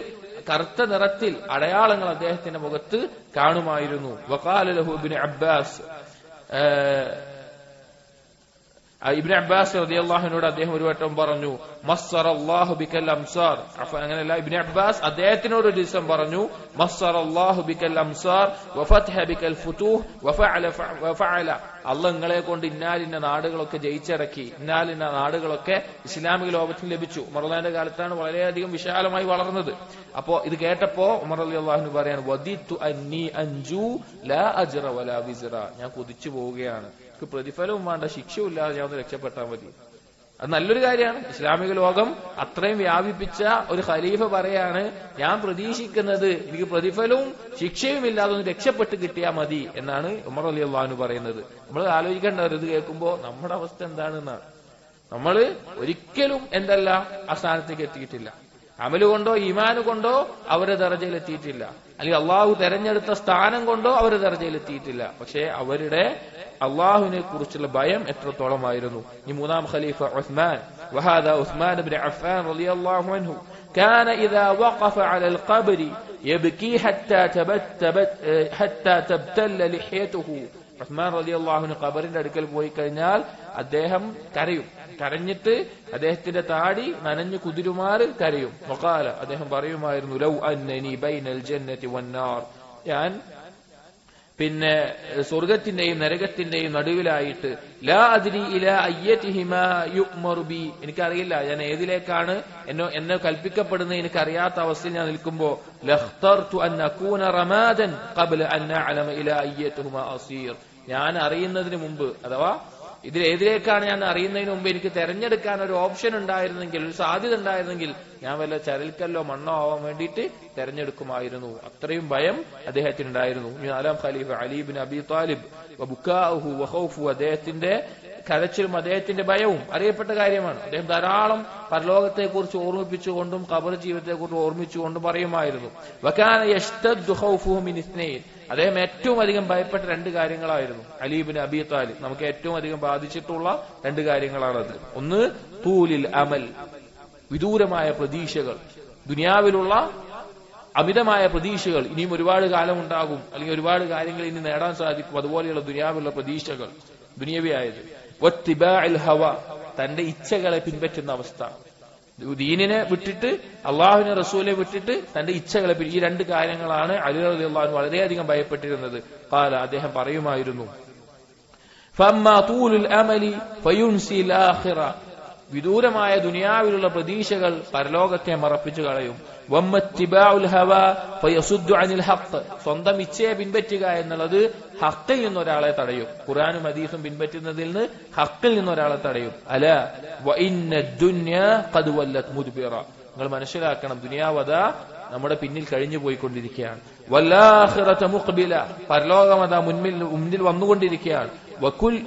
കറുത്ത നിറത്തിൽ അടയാളങ്ങൾ അദ്ദേഹത്തിന്റെ മുഖത്ത് കാണുമായിരുന്നു. വഖാല ലഹു ഇബ്നു അബ്ബാസ്, ഇബ്നു അബ്ബാസ് റളിയല്ലാഹു അൻഹുവിനോട് അദ്ദേഹം ഒരു വട്ടം പറഞ്ഞു, മസ്സറല്ലാഹു ബികൽ അംസാർ, അങ്ങനെയല്ല, ഇബ്നു അബ്ബാസ് അദ്ദേഹത്തിനോട് ഒരു ദിവസം പറഞ്ഞു, മസ്സറല്ലാഹു ബികൽ അംസാർ വഫത്ഹ ബികൽ ഫുതൂഹ് വഫഅല, അല്ലാഹു നിങ്ങളെ കൊണ്ട് ഇന്നാലിന്ന നാടുകളൊക്കെ ജയിച്ചിറക്കി, ഇന്നാലിന്ന നാടുകളൊക്കെ ഇസ്ലാമിക ലോകത്തിൽ ലഭിച്ചു. ഉമർ റളിയല്ലാഹുവിന്റെ കാലത്താണ് വളരെയധികം വിശാലമായി വളർന്നത്. അപ്പോ ഇത് കേട്ടപ്പോ ഉമർ റളിയല്ലാഹു അൻഹു പറയാണ്, വദിതു അന്നി അൻജു ലാ അജ്റ വലാ വിസ്റ, ഞാൻ കൊതിച്ചു പോവുകയാണ്, പ്രതിഫലവും വേണ്ട ശിക്ഷയും ഇല്ലാതെ ഞാൻ ഒന്ന് രക്ഷപ്പെട്ടാൽ മതി. അത് നല്ലൊരു കാര്യമാണ്. ഇസ്ലാമിക ലോകം അത്രയും വ്യാപിപ്പിച്ച ഒരു ഖലീഫ പറയാണ്, ഞാൻ പ്രതീക്ഷിക്കുന്നത് എനിക്ക് പ്രതിഫലവും ശിക്ഷയും ഇല്ലാതെ ഒന്ന് രക്ഷപ്പെട്ട് കിട്ടിയാൽ മതി എന്നാണ് ഉമർ റളിയല്ലാഹു അൻഹു പറയുന്നത്. നമ്മൾ ആലോചിക്കേണ്ടത് ഇത് കേൾക്കുമ്പോ നമ്മുടെ അവസ്ഥ എന്താണെന്നാണ്. നമ്മൾ ഒരിക്കലും എന്തല്ല ആ സ്ഥാനത്തേക്ക് എത്തിയിട്ടില്ല, അമല് കൊണ്ടോ ഈമാന് കൊണ്ടോ അവരുടെ ദർജയിൽ എത്തിയിട്ടില്ല, അല്ലെങ്കിൽ അള്ളാഹു തെരഞ്ഞെടുത്ത സ്ഥാനം കൊണ്ടോ അവരുടെ ദർജയിൽ എത്തിയിട്ടില്ല. പക്ഷെ അവരുടെ അള്ളാഹുവിനെ കുറിച്ചുള്ള ഭയം എത്രത്തോളമായിരുന്നു. ഈ മൂന്നാം ഖലീഫ ഉസ്മാൻ, വഹാദ ഉസ്മാൻ ഇബ്നു അഫ്ഫാൻ റളിയല്ലാഹു അൻഹു കാന ഇദാ വഖഫ അലൽ ഖബ്രി യബ്കി ഹത്താ തബ്തല്ല ലിഹ്യതുഹു, ഉസ്മാൻ റളിയല്ലാഹു അൻഹു ഖബറിന്റെ അടുക്കൽ പോയി കഴിഞ്ഞാൽ അദ്ദേഹം കരയും, കരഞ്ഞിട്ട് അദ്ദേഹത്തിന്റെ താടി നനഞ്ഞു കുതിരുമാറ് കരയും. വഖാല, അദ്ദേഹം പറയുമായിരുന്നു, ലൗ അന്നനി ബൈനൽ ജന്നതി വന്നാർ, ഞാൻ പിന്നെ സ്വർഗത്തിന്റെയും നരകത്തിന്റെയും നടുവിലായിട്ട്, ലാ അദ്രി ഇലാ അയ്യതിഹിമാ യുഅ്മറു ബി, എനിക്കറിയില്ല ഞാൻ ഏതിലേക്കാണ് എന്നെ കൽപ്പിക്കപ്പെടുന്നത് എനിക്കറിയാത്ത അവസ്ഥയിൽ ഞാൻ നിൽക്കുമ്പോ, ലഖ്തർതു അൻ അകൂന റമാദൻ ഖബ്ല അൻ അഅലമ ഇലാ അയ്യതിഹിമാ അസീർ, ഞാൻ അറിയുന്നതിന് മുമ്പ്, അഥവാ ഇതിൽ ഏതിലേക്കാണ് ഞാൻ അറിയുന്നതിന് മുമ്പ് എനിക്ക് തെരഞ്ഞെടുക്കാൻ ഒരു ഓപ്ഷൻ ഉണ്ടായിരുന്നെങ്കിൽ, ഒരു സാധ്യത ഉണ്ടായിരുന്നെങ്കിൽ ഞാൻ വല്ല ചരൽക്കല്ലോ മണ്ണോ ആവാൻ വേണ്ടിയിട്ട് തെരഞ്ഞെടുക്കുമായിരുന്നു. അത്രയും ഭയം അദ്ദേഹത്തിനുണ്ടായിരുന്നു. നാലാം ഖലീഫ അലി ഇബ്നു അബി താലിബ് വബുകാഉഹു വഖൗഫു, അദ്ദേഹത്തിന്റെ കരച്ചിലും അദ്ദേഹത്തിന്റെ ഭയവും അറിയപ്പെട്ട കാര്യമാണ്. അദ്ദേഹം ധാരാളം പരലോകത്തെക്കുറിച്ച് ഓർമ്മിപ്പിച്ചുകൊണ്ടും ഖബർ ജീവിതത്തെക്കുറിച്ച് ഓർമ്മിച്ചുകൊണ്ടും പറയുമായിരുന്നു. വകാന യഷ്തദ്ദു ഖൗഫുഹു മിൻ ഇസ്നൈൻ, അദ്ദേഹം ഏറ്റവും അധികം ഭയപ്പെട്ട രണ്ട് കാര്യങ്ങളായിരുന്നു. അലി ഇബ്നു അബി താലിബ് നമുക്ക് ഏറ്റവും അധികം ബാധിച്ചിട്ടുള്ള രണ്ട് കാര്യങ്ങളാണത്. ഒന്ന് തൂലിൽ അമൽ, വിദൂരമായ പ്രതീക്ഷകൾ, ദുനിയാവിലുള്ള അമിതമായ പ്രതീക്ഷകൾ, ഇനിയും ഒരുപാട് കാലം ഉണ്ടാകും, അല്ലെങ്കിൽ ഒരുപാട് കാര്യങ്ങൾ ഇനി നേടാൻ സാധിക്കും, അതുപോലെയുള്ള ദുനിയാവിലുള്ള പ്രതീക്ഷകൾ, ദുനിയവിയായത്. വത്തിബാഇൽ ഹവ, തന്റെ ഇച്ഛകളെ പിൻപറ്റുന്ന അവസ്ഥ, ദീനിനെ വിട്ടിട്ട് അള്ളാഹുവിനെ റസൂലിനെ വിട്ടിട്ട് തന്റെ ഇച്ഛകളെ, ഈ രണ്ട് കാര്യങ്ങളാണ് അലി റളിയല്ലാഹു അൻഹു വളരെയധികം ഭയപ്പെട്ടിരുന്നത്. ഖാല, അദ്ദേഹം പറയുമായിരുന്നു, ഫമ്മാ തൂലുൽ അമലി ഫയുൻസിൽ ആഖിറ, വിദൂരമായ ദുനിയാവിലുള്ള പ്രതീക്ഷകൾ പരലോകത്തെ മറപ്പിച്ചു കളയും. വമ്മത്തിബാഉൽ ഹവാ ഫയസുദ്ദു അനിൽ ഹഖ്, സ്വന്തം ഇച്ഛയെ പിൻപറ്റുക എന്നുള്ളത് ഹഖിൽ നിന്ന് ഒരാളെ തടയും. ഖുർആനും ഹദീസും പിൻപറ്റുന്നതിൽ നിന്ന് ഹഖിൽ നിന്ന് ഒരാളെ തടയും. അല വഇന്ന ദുനിയാ ഖദ് വല്ലത് മുദ്ബിറ, നിങ്ങൾ മനസ്സിലാക്കണം, ദുനിയാവത നമ്മുടെ പിന്നിൽ കഴിഞ്ഞു പോയിക്കൊണ്ടിരിക്കുകയാണ്. വല്ലാഖിറത മുഖ്ബില, പരലോകമത മുന്നിൽ വന്നുകൊണ്ടിരിക്കുകയാണ്.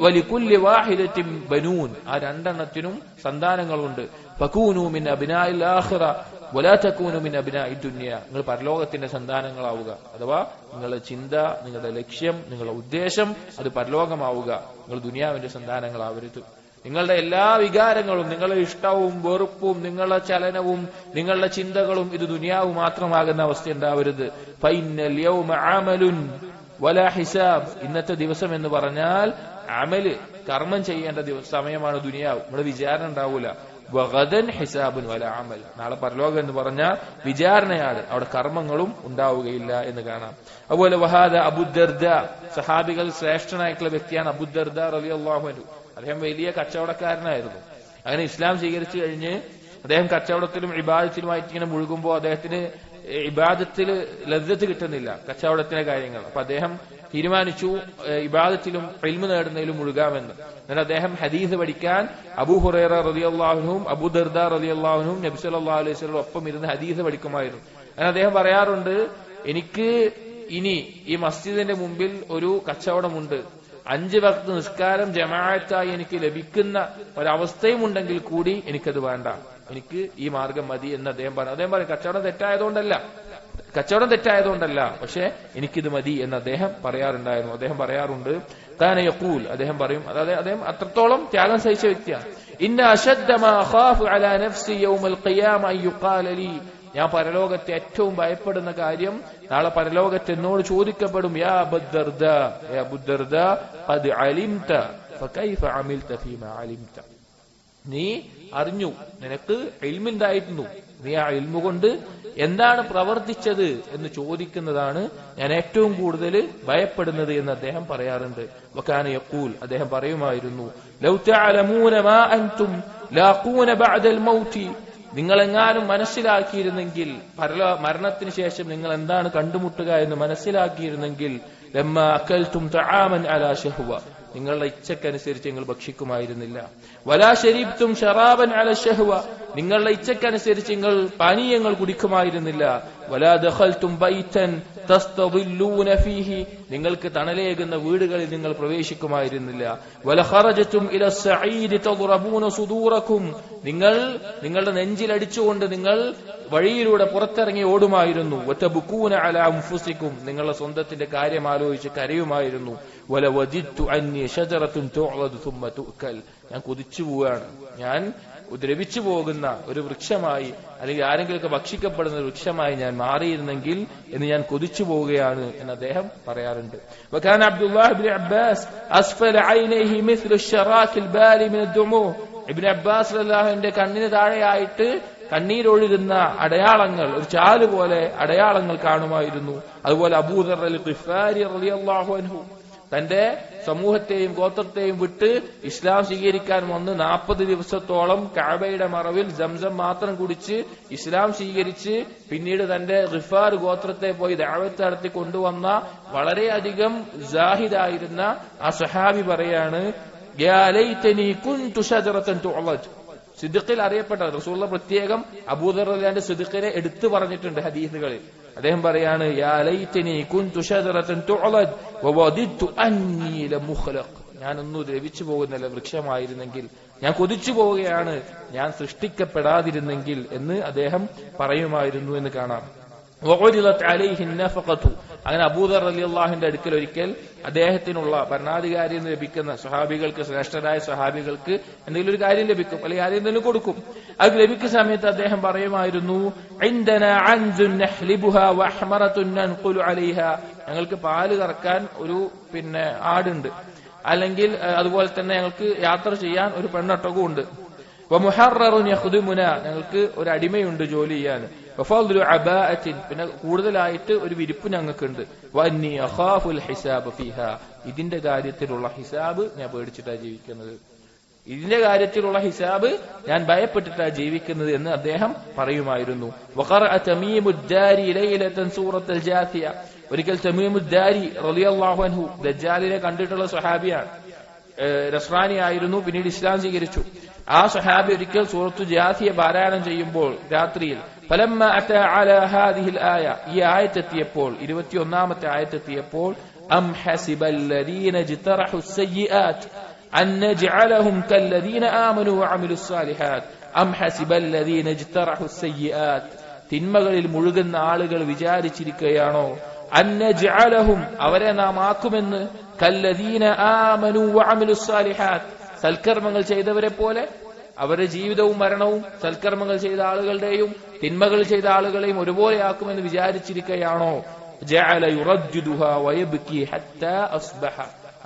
വലികുല്ലി വാഹിദത്തിൻ ബനൂൻ, ആ രണ്ടെണ്ണത്തിനും സന്താനങ്ങളുണ്ട്. ഫകൂനു മിൻ അബ്നാഇൽ ആഖിറ വലാ തകൂനു മിൻ അബ്നാഇദ് ദുനിയ, നിങ്ങൾ പരലോകത്തിന്റെ സന്താനങ്ങളാവുക. അഥവാ നിങ്ങളുടെ ചിന്ത, നിങ്ങളുടെ ലക്ഷ്യം, നിങ്ങളുടെ ഉദ്ദേശം അത് പരലോകമാവുക. നിങ്ങൾ ദുനിയാവിന്റെ സന്താനങ്ങളാവരുത്. നിങ്ങളുടെ എല്ലാ വികാരങ്ങളും, നിങ്ങളുടെ ഇഷ്ടവും വെറുപ്പും, നിങ്ങളുടെ ചലനവും, നിങ്ങളുടെ ചിന്തകളും ഇത് ദുനിയാവ് മാത്രമാകുന്ന അവസ്ഥ ഉണ്ടാവരുത്. ഫൈനൽ യൗമ അമലുൻ വലാ ഹിസാബ്, ഇന്നത്തെ ദിവസം എന്ന് പറഞ്ഞാൽ അമല്, കർമ്മം ചെയ്യേണ്ട സമയമാണ് ദുനിയാവ്. നമ്മുടെ വിചാരണ ഉണ്ടാവൂല. വഗദൻ ഹിസാബുൻ വലാ അമൽ, നാളെ പരലോകം എന്ന് പറഞ്ഞാൽ വിചാരണയാണ്, അവിടെ കർമ്മങ്ങളും ഉണ്ടാവുകയില്ല എന്ന് കാണാം. അതുപോലെ വഹാദ അബൂദർദ, സഹാബികൾ ശ്രേഷ്ഠനായിട്ടുള്ള വ്യക്തിയാണ് അബൂദർദ റളിയല്ലാഹു അൻഹു. അദ്ദേഹം വലിയ കച്ചവടക്കാരനായിരുന്നു. അങ്ങനെ ഇസ്ലാം സ്വീകരിച്ചു കഴിഞ്ഞ് അദ്ദേഹം കച്ചവടത്തിലും ഇബാദത്തിലുമായിട്ട് ഇങ്ങനെ മുഴുകുമ്പോൾ അദ്ദേഹത്തിന് ഇബാദത്തിൽ ലദ്ദത്ത് കിട്ടുന്നില്ല, കച്ചവടത്തിന്റെ കാര്യങ്ങൾ. അപ്പൊ അദ്ദേഹം തീരുമാനിച്ചു ഇബാദത്തിലും ഇൽമു നേടുന്നതിലും മുഴുകാമെന്ന്. എന്നാൽ അദ്ദേഹം ഹദീസ് പഠിക്കാൻ അബൂ ഹുറൈറ റളിയല്ലാഹു അൻഹും അബൂ ദർദ റളിയല്ലാഹു അൻഹും നബി സല്ലല്ലാഹു അലൈഹി വസല്ലം ഒപ്പം ഇരുന്ന് ഹദീസ് പഠിക്കുമായിരുന്നു. അങ്ങനെ അദ്ദേഹം പറയാറുണ്ട്, എനിക്ക് ഇനി ഈ മസ്ജിദിന്റെ മുമ്പിൽ ഒരു കച്ചവടമുണ്ട്, 5 വക്ത് നിസ്കാരം ജമാഅത്തായി എനിക്ക് ലഭിക്കുന്ന ഒരവസ്ഥയും ഉണ്ടെങ്കിൽ കൂടി എനിക്കത് വേണ്ട, എനിക്ക് ഈ മാർഗം മതി എന്ന് അദ്ദേഹം പറഞ്ഞു. അദ്ദേഹം പറയും കച്ചവടം തെറ്റായതുകൊണ്ടല്ല, പക്ഷെ എനിക്കിത് മതി എന്ന് അദ്ദേഹം പറയാറുണ്ടായിരുന്നു. അദ്ദേഹം പറയാറുണ്ട്, കാന യഖൂൽ, അദ്ദേഹം പറയും, അതായത് അദ്ദേഹം അത്രത്തോളം ത്യാഗം സഹിച്ച വ്യക്തിയാണ്. ഇന്ന അശദ്ദ മാ അഖാഫു അലാ നഫ്സി യൗമൽ ഖിയാമ അൻ യുഖാല ലീ, ഞാൻ പരലോകത്തെ ഏറ്റവും ഭയപ്പെടുന്ന കാര്യം നാളെ പരലോകത്ത് എന്നോട് ചോദിക്കപ്പെടും, യാ അബൂദർദ ഖദ് അലിംത ഫകൈഫ അമിൽത ഫീമാ അലിംത, നീ അറിഞ്ഞു, നിനക്ക് ഇൽമുണ്ടായിരുന്നു, നീ ആ ഇൽമു കൊണ്ട് എന്താണ് പ്രവർത്തിച്ചത് എന്ന് ചോദിക്കുന്നതാണ് ഞാൻ ഏറ്റവും കൂടുതൽ ഭയപ്പെടുന്നത് എന്ന് അദ്ദേഹം പറയാറുണ്ട്. വകാന യഖൂൽ, അദ്ദേഹം പറയുമായിരുന്നു, ലൗ തഅലമൂന മാ അൻതും ലാഖൂന ബഅദൽ മൗതി, നിങ്ങളെങ്ങാനും മനസ്സിലാക്കിയിരുന്നെങ്കിൽ മരണത്തിന് ശേഷം നിങ്ങൾ എന്താണ് കണ്ടുമുട്ടുക എന്ന് മനസ്സിലാക്കിയിരുന്നെങ്കിൽ, ലമ്മാ അകൽതും തആമൻ അലാ ശഹ്വ, നിങ്ങളുടെ ഇച്ഛക്കനുസരിച്ച് നിങ്ങൾ ഭക്ഷിക്കുമായിരുന്നില്ല. വലാ ശരീബ്തും ശറാബൻ അല ശഹ്വ, നിങ്ങളുടെ ഇച്ഛക്കനുസരിച്ച് നിങ്ങൾ പാനീയങ്ങൾ കുടിക്കുമായിരുന്നില്ല. വലാ ദഖൽതും ബൈതൻ തസ്തദില്ലൂന ഫീഹി, നിങ്ങൾക്ക് തണലേകുന്ന വീടുകളിൽ നിങ്ങൾ പ്രവേശിക്കുമായിരുന്നില്ല. വല ഖറജതും ഇല സഈദി തദ്റബൂന സുദൂറകും, നിങ്ങൾ നിങ്ങളുടെ നെഞ്ചിൽ അടിച്ചുകൊണ്ട് നിങ്ങൾ വഴിയിലൂടെ പുറത്തിറങ്ങി ഓടുമായിരുന്നു. വതബകൂന അലാ അൻഫുസികും, നിങ്ങളുടെ സ്വന്തത്തിന്റെ കാര്യം ആലോചിച്ച് കരയുമായിരുന്നു. വല വജിദ്തു അന്നി ഷജറത്തുൻ തുഅദു സുമ്മ തുഅക്കൽ, ഞാൻ കൊതിച്ചു പോവുകയാണ്, ഞാൻ ദ്രവിച്ചു പോകുന്ന ഒരു വൃക്ഷമായി അല്ലെങ്കിൽ ആരെങ്കിലുമൊക്കെ ഭക്ഷിക്കപ്പെടുന്ന ഒരു വൃക്ഷമായി ഞാൻ മാറിയിരുന്നെങ്കിൽ എന്ന് ഞാൻ കൊതിച്ചു പോവുകയാണ് എന്ന് അദ്ദേഹം പറയാറുണ്ട്. വകാന അബ്ദുല്ലാഹ് ഇബ്നു അബ്ബാസ് അസ്ഫല ഐനൈഹി മിസ്ലു അശ്ശറാഖിൽ ബാലി മിന അദ്ദുമു, ഇബ്നു അബ്ബാസ് റളിയല്ലാഹു അൻഹുവിന്റെ കണ്ണിന് താഴെയായിട്ട് കണ്ണീരൊഴുകുന്ന അടയാളങ്ങൾ, ഒരു ചാല് പോലെ അടയാളങ്ങൾ കാണുമായിരുന്നു. അതുപോലെ അബൂ ദർ അൽ ഖിഫാരി റളിയല്ലാഹു അൻഹു തന്റെ സമൂഹത്തെയും ഗോത്രത്തെയും വിട്ട് ഇസ്ലാം സ്വീകരിക്കാൻ വന്ന് 40 ദിവസത്തോളം കഅബയുടെ മറവിൽ സംസം മാത്രം കുടിച്ച് ഇസ്ലാം സ്വീകരിച്ച് പിന്നീട് തന്റെ ഗിഫാർ ഗോത്രത്തെ പോയി ദഅവത്ത് നടത്തി കൊണ്ടുവന്ന വളരെയധികം സാഹിദായിരുന്ന ആ സഹാബി പറയാണ്, യാ ലൈതനി കുൻതു ഷജറതൻ തുഅലജ്, സിദ്ദിഖിൽ അറിയപ്പെട്ട റസൂലുള്ളാഹി പ്രത്യേകം അബൂദർ റളിയല്ലാഹു അൻഹു സിദ്ദിഖിനെ എടുത്തു പറഞ്ഞിട്ടുണ്ട് ഹദീസുകളിൽ. അദ്ദേഹം പറയാണ്, യാ ലൈതനി കുൻതു ഷജറതൻ തുഅലജ് വവദിത്തു അന്നി ലമുഖ്ലഖ്, ഞാനൊന്നു ദ്രവിച്ചു പോകുന്ന വൃക്ഷമായിരുന്നെങ്കിൽ, ഞാൻ കൊതിച്ചു പോവുകയാണ് ഞാൻ സൃഷ്ടിക്കപ്പെടാതിരുന്നെങ്കിൽ എന്ന് അദ്ദേഹം പറയുമായിരുന്നു എന്ന് കാണാം. അങ്ങനെ അബൂദർ റളിയല്ലാഹുവിന്റെ അടുക്കൽ ഒരിക്കൽ അദ്ദേഹത്തിനുള്ള ഭരണാധികാരിയിൽ നിന്ന് ലഭിക്കുന്ന സ്വഹാബികൾക്ക്, ശ്രേഷ്ഠരായ സ്വഹാബികൾക്ക് എന്തെങ്കിലും ഒരു കാര്യം ലഭിക്കും, അല്ലെങ്കിൽ ആരും എന്തെങ്കിലും കൊടുക്കും. അത് ലഭിക്കുന്ന സമയത്ത് അദ്ദേഹം പറയുമായിരുന്നു, ഞങ്ങൾക്ക് പാല് കറക്കാൻ ഒരു ആടുണ്ട്, അല്ലെങ്കിൽ അതുപോലെ തന്നെ ഞങ്ങൾക്ക് യാത്ര ചെയ്യാൻ ഒരു പെണ്ണൊട്ടകവും ഉണ്ട്. ഞങ്ങൾക്ക് ഒരു അടിമയുണ്ട് ജോലി ചെയ്യാൻ. പിന്നെ കൂടുതലായിട്ട് ഒരു വിരിപ്പ് ഞങ്ങൾക്കുണ്ട്. ഇതിന്റെ കാര്യത്തിലുള്ള ഹിസാബ് ഞാൻ പേടിച്ചിട്ടാണ് ജീവിക്കുന്നത്. ഇതിന്റെ കാര്യത്തിലുള്ള ഹിസാബ് ഞാൻ ഭയപ്പെട്ടിട്ടാണ് ജീവിക്കുന്നത് എന്ന് അദ്ദേഹം പറയുമായിരുന്നു. വഖറഅ തമീമുദ്ദാരി ലൈലതൻ സൂറത്തുൽ ജാസിയ. ഒരിക്കൽ തമീമുദ്ദാരി റളിയല്ലാഹു അൻഹു ദജ്ജാലിനെ കണ്ടിട്ടുള്ള സ്വഹാബിയാണ്, നസ്രാനി ആയിരുന്നു, പിന്നീട് ഇസ്ലാം സ്വീകരിച്ചു. ആ സ്വഹാബി ഒരിക്കൽ സൂറത്തു ജാസിയ പാരായണം ചെയ്യുമ്പോൾ രാത്രിയിൽ ഫലമ്മ അതാ അലാ ഹാദിഹിൽ ആയ, ഈ ആയത്തെത്തിയപ്പോൾ 21ാമത്തെ ആയത്തെത്തിയപ്പോൾ അം ഹസിബല്ലദീന ജ്തറഹുസ് സയ്യിആത്ത് അൻ നജ്അലഹും കല്ലദീന ആമനൂ വഅമിലുസ് സാലിഹാത്ത് അം ഹസിബല്ലദീന ജ്തറഹുസ് സയ്യിആത്ത്, തിന്മകളിൽ മുഴുകുന്ന ആളുകൾ വിചാരിച്ചിരിക്കുകയാണോ അൻ നജ്അലഹും, അവരെ നാം ആക്കുമെന്ന്, കല്ലദീന ആമനൂ വഅമിലുസ് സാലിഹാത്ത്, സൽക്കർമ്മങ്ങൾ ചെയ്തവരെ പോലെ, അവരുടെ ജീവിതവും മരണവും സൽക്കർമ്മങ്ങൾ ചെയ്ത ആളുകളുടെയും തിന്മകൾ ചെയ്ത ആളുകളെയും ഒരുപോലെ ആക്കുമെന്ന് വിചാരിച്ചിരിക്കുകയാണോ. ജഅല യുറദ്ദിദുഹാ വയബ്കി ഹത്താ അസ്ബഹ,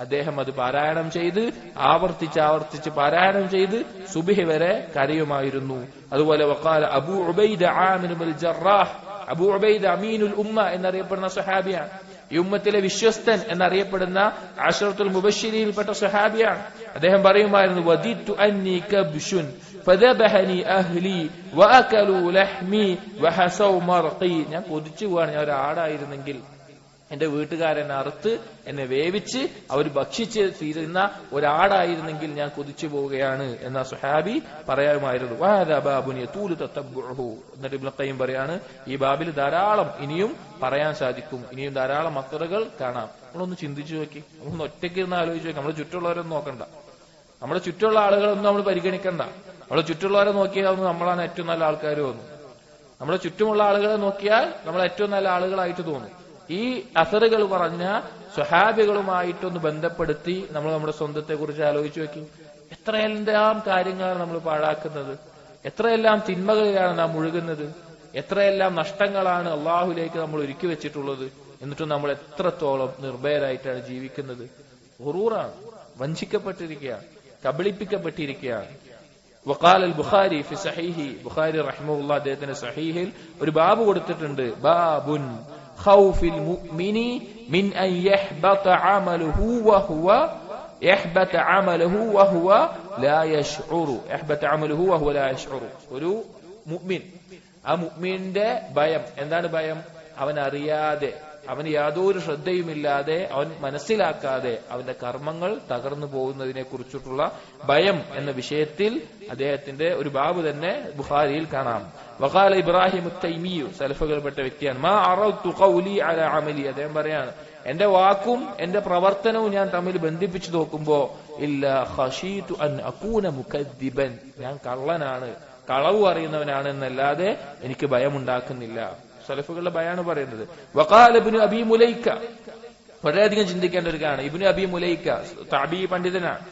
അദ്ദേഹം അത് പാരായണം ചെയ്ത് ആവർത്തിച്ച് പാരായണം ചെയ്ത് സുബ്ഹി വരെ കരയുമായിരുന്നു. അതുപോലെ വഖാല അബൂ ഉബൈദ ആമിർ ബിൻ ജറാഹ്, അബൂ ഉബൈദ അമീനുൽ ഉമ്മ എന്നറിയപ്പെടുന്ന സ്വഹാബിയാണ്, ഈ ഉമ്മത്തിലെ വിശ്വസ്തൻ എന്നറിയപ്പെടുന്ന അശറത്തുൽ മുബശ്ശിരീനിൽപ്പെട്ട സ്വഹാബിയാണ്. അദ്ദേഹം പറയുമായിരുന്നു വദിത്തു അന്നി കബ്ശുൻ ഫദബഹനി അഹ്ലി വഅകലു ലഹ്മി വഹസൗ മർഖി, ഞാൻ കൊതിച്ചു പോവാണ്, ഞാൻ ഒരു ആടായിരുന്നെങ്കിൽ എന്റെ വീട്ടുകാരൻ അറുത്ത് എന്നെ വേവിച്ച് അവർ ഭക്ഷിച്ച് തീരുന്ന ഒരാടായിരുന്നെങ്കിൽ ഞാൻ കൊതിച്ചു പോവുകയാണ് എന്ന സുഹാബി പറയാമായിരുന്നു. എന്നിട്ട് ഇബ്നു ഖയ്യിം പറയാണ്, ഈ ബാബിൽ ധാരാളം ഇനിയും പറയാൻ സാധിക്കും, ഇനിയും ധാരാളം മക്തറുകൾ കാണാം. നമ്മളൊന്ന് ചിന്തിച്ചു നോക്കി, നമ്മളൊന്ന് ഒറ്റയ്ക്ക് ഇരുന്ന് ആലോചിച്ച് നോക്കി. നമ്മുടെ ചുറ്റുള്ളവരൊന്നും നോക്കണ്ട, നമ്മുടെ ചുറ്റുള്ള ആളുകളൊന്നും നമ്മൾ പരിഗണിക്കണ്ട. നമ്മുടെ ചുറ്റുള്ളവരെ നോക്കിയാൽ നമ്മളാണ് ഏറ്റവും നല്ല ആൾക്കാർ തോന്നും. നമ്മുടെ ചുറ്റുമുള്ള ആളുകളെ നോക്കിയാൽ നമ്മൾ ഏറ്റവും നല്ല ആളുകളായിട്ട് തോന്നും. ഈ അസറുകൾ പറഞ്ഞ സ്വഹാബികളുമായിട്ടൊന്ന് ബന്ധപ്പെടുത്തി നമ്മൾ നമ്മുടെ സ്വന്തത്തെ കുറിച്ച് ആലോചിച്ചു നോക്കി. എത്രയെല്ലാം കാര്യങ്ങളാണ് നമ്മൾ പാഴാക്കുന്നത്, എത്രയെല്ലാം തിന്മകളിലാണ് നാം മുഴുകുന്നത്, എത്രയെല്ലാം നഷ്ടങ്ങളാണ് അള്ളാഹുലേക്ക് നമ്മൾ ഒരുക്കി വെച്ചിട്ടുള്ളത്. എന്നിട്ടും നമ്മൾ എത്രത്തോളം നിർഭയരായിട്ടാണ് ജീവിക്കുന്നത്. ഹുറൂറാണ്, വഞ്ചിക്കപ്പെട്ടിരിക്കുകയാണ്, കബളിപ്പിക്കപ്പെട്ടിരിക്കുകയാണ്. വഖാല അൽ ബുഖാരി ഫി സഹീഹി, ബുഖാരി റഹിമഹുല്ലാഹ് അദ്ദേഹത്തിന്റെ സഹീഹിൽ ഒരു ബാബ് കൊടുത്തിട്ടുണ്ട്, ബാബുൻ ഖൗഫിൽ മുഅ്മിനി മിൻ അൻ യഹ്ബത അമലുഹു വഹുവ ലാ യശ്ഉറു, യഹ്ബത അമലുഹു വഹുവ ലാ യശ്ഉറു. ഒരു മുഅ്മിൻ, ആ മുഅ്മിന്റെ ഭയം എന്താണ്? ഭയം അവൻ അറിയാതെ, അവന് യാതൊരു ശ്രദ്ധയുമില്ലാതെ, അവൻ മനസ്സിലാക്കാതെ അവന്റെ കർമ്മങ്ങൾ തകർന്നു പോകുന്നതിനെ കുറിച്ചിട്ടുള്ള ഭയം എന്ന വിഷയത്തിൽ അദ്ദേഹത്തിന്റെ ഒരു ബാബ് തന്നെ ബുഖാരിയിൽ കാണാം. വഖാല ഇബ്രാഹിം അത്തൈമി, സലഫുകൾപ്പെട്ട വ്യക്തിയാണ്, മാ അറദ്തു ഖൗലി അലാ അമലി, അദ്ദേഹം പറയാണ്, എന്റെ വാക്കും എന്റെ പ്രവർത്തനവും ഞാൻ തമ്മിൽ ബന്ധിപ്പിച്ചു നോക്കുമ്പോ ഇല്ലാ ഖശീതു അൻ അകൂന മുകദ്ദിബൻ, ഞാൻ കള്ളനാണ്, കളവ് അറിയുന്നവനാണ് എന്നല്ലാതെ എനിക്ക് ഭയമുണ്ടാക്കുന്നില്ല. സലഫുകളുടെ ഭയാണ് പറയുന്നത്. വഖാല ഇബ്നു അബീ മുലൈക, വളരെയധികം ചിന്തിക്കേണ്ട ഒരു കാര്യമാണ്. ഇബ്നു അബീ മുലൈക തഅബീ പണ്ഡിതനാണ്.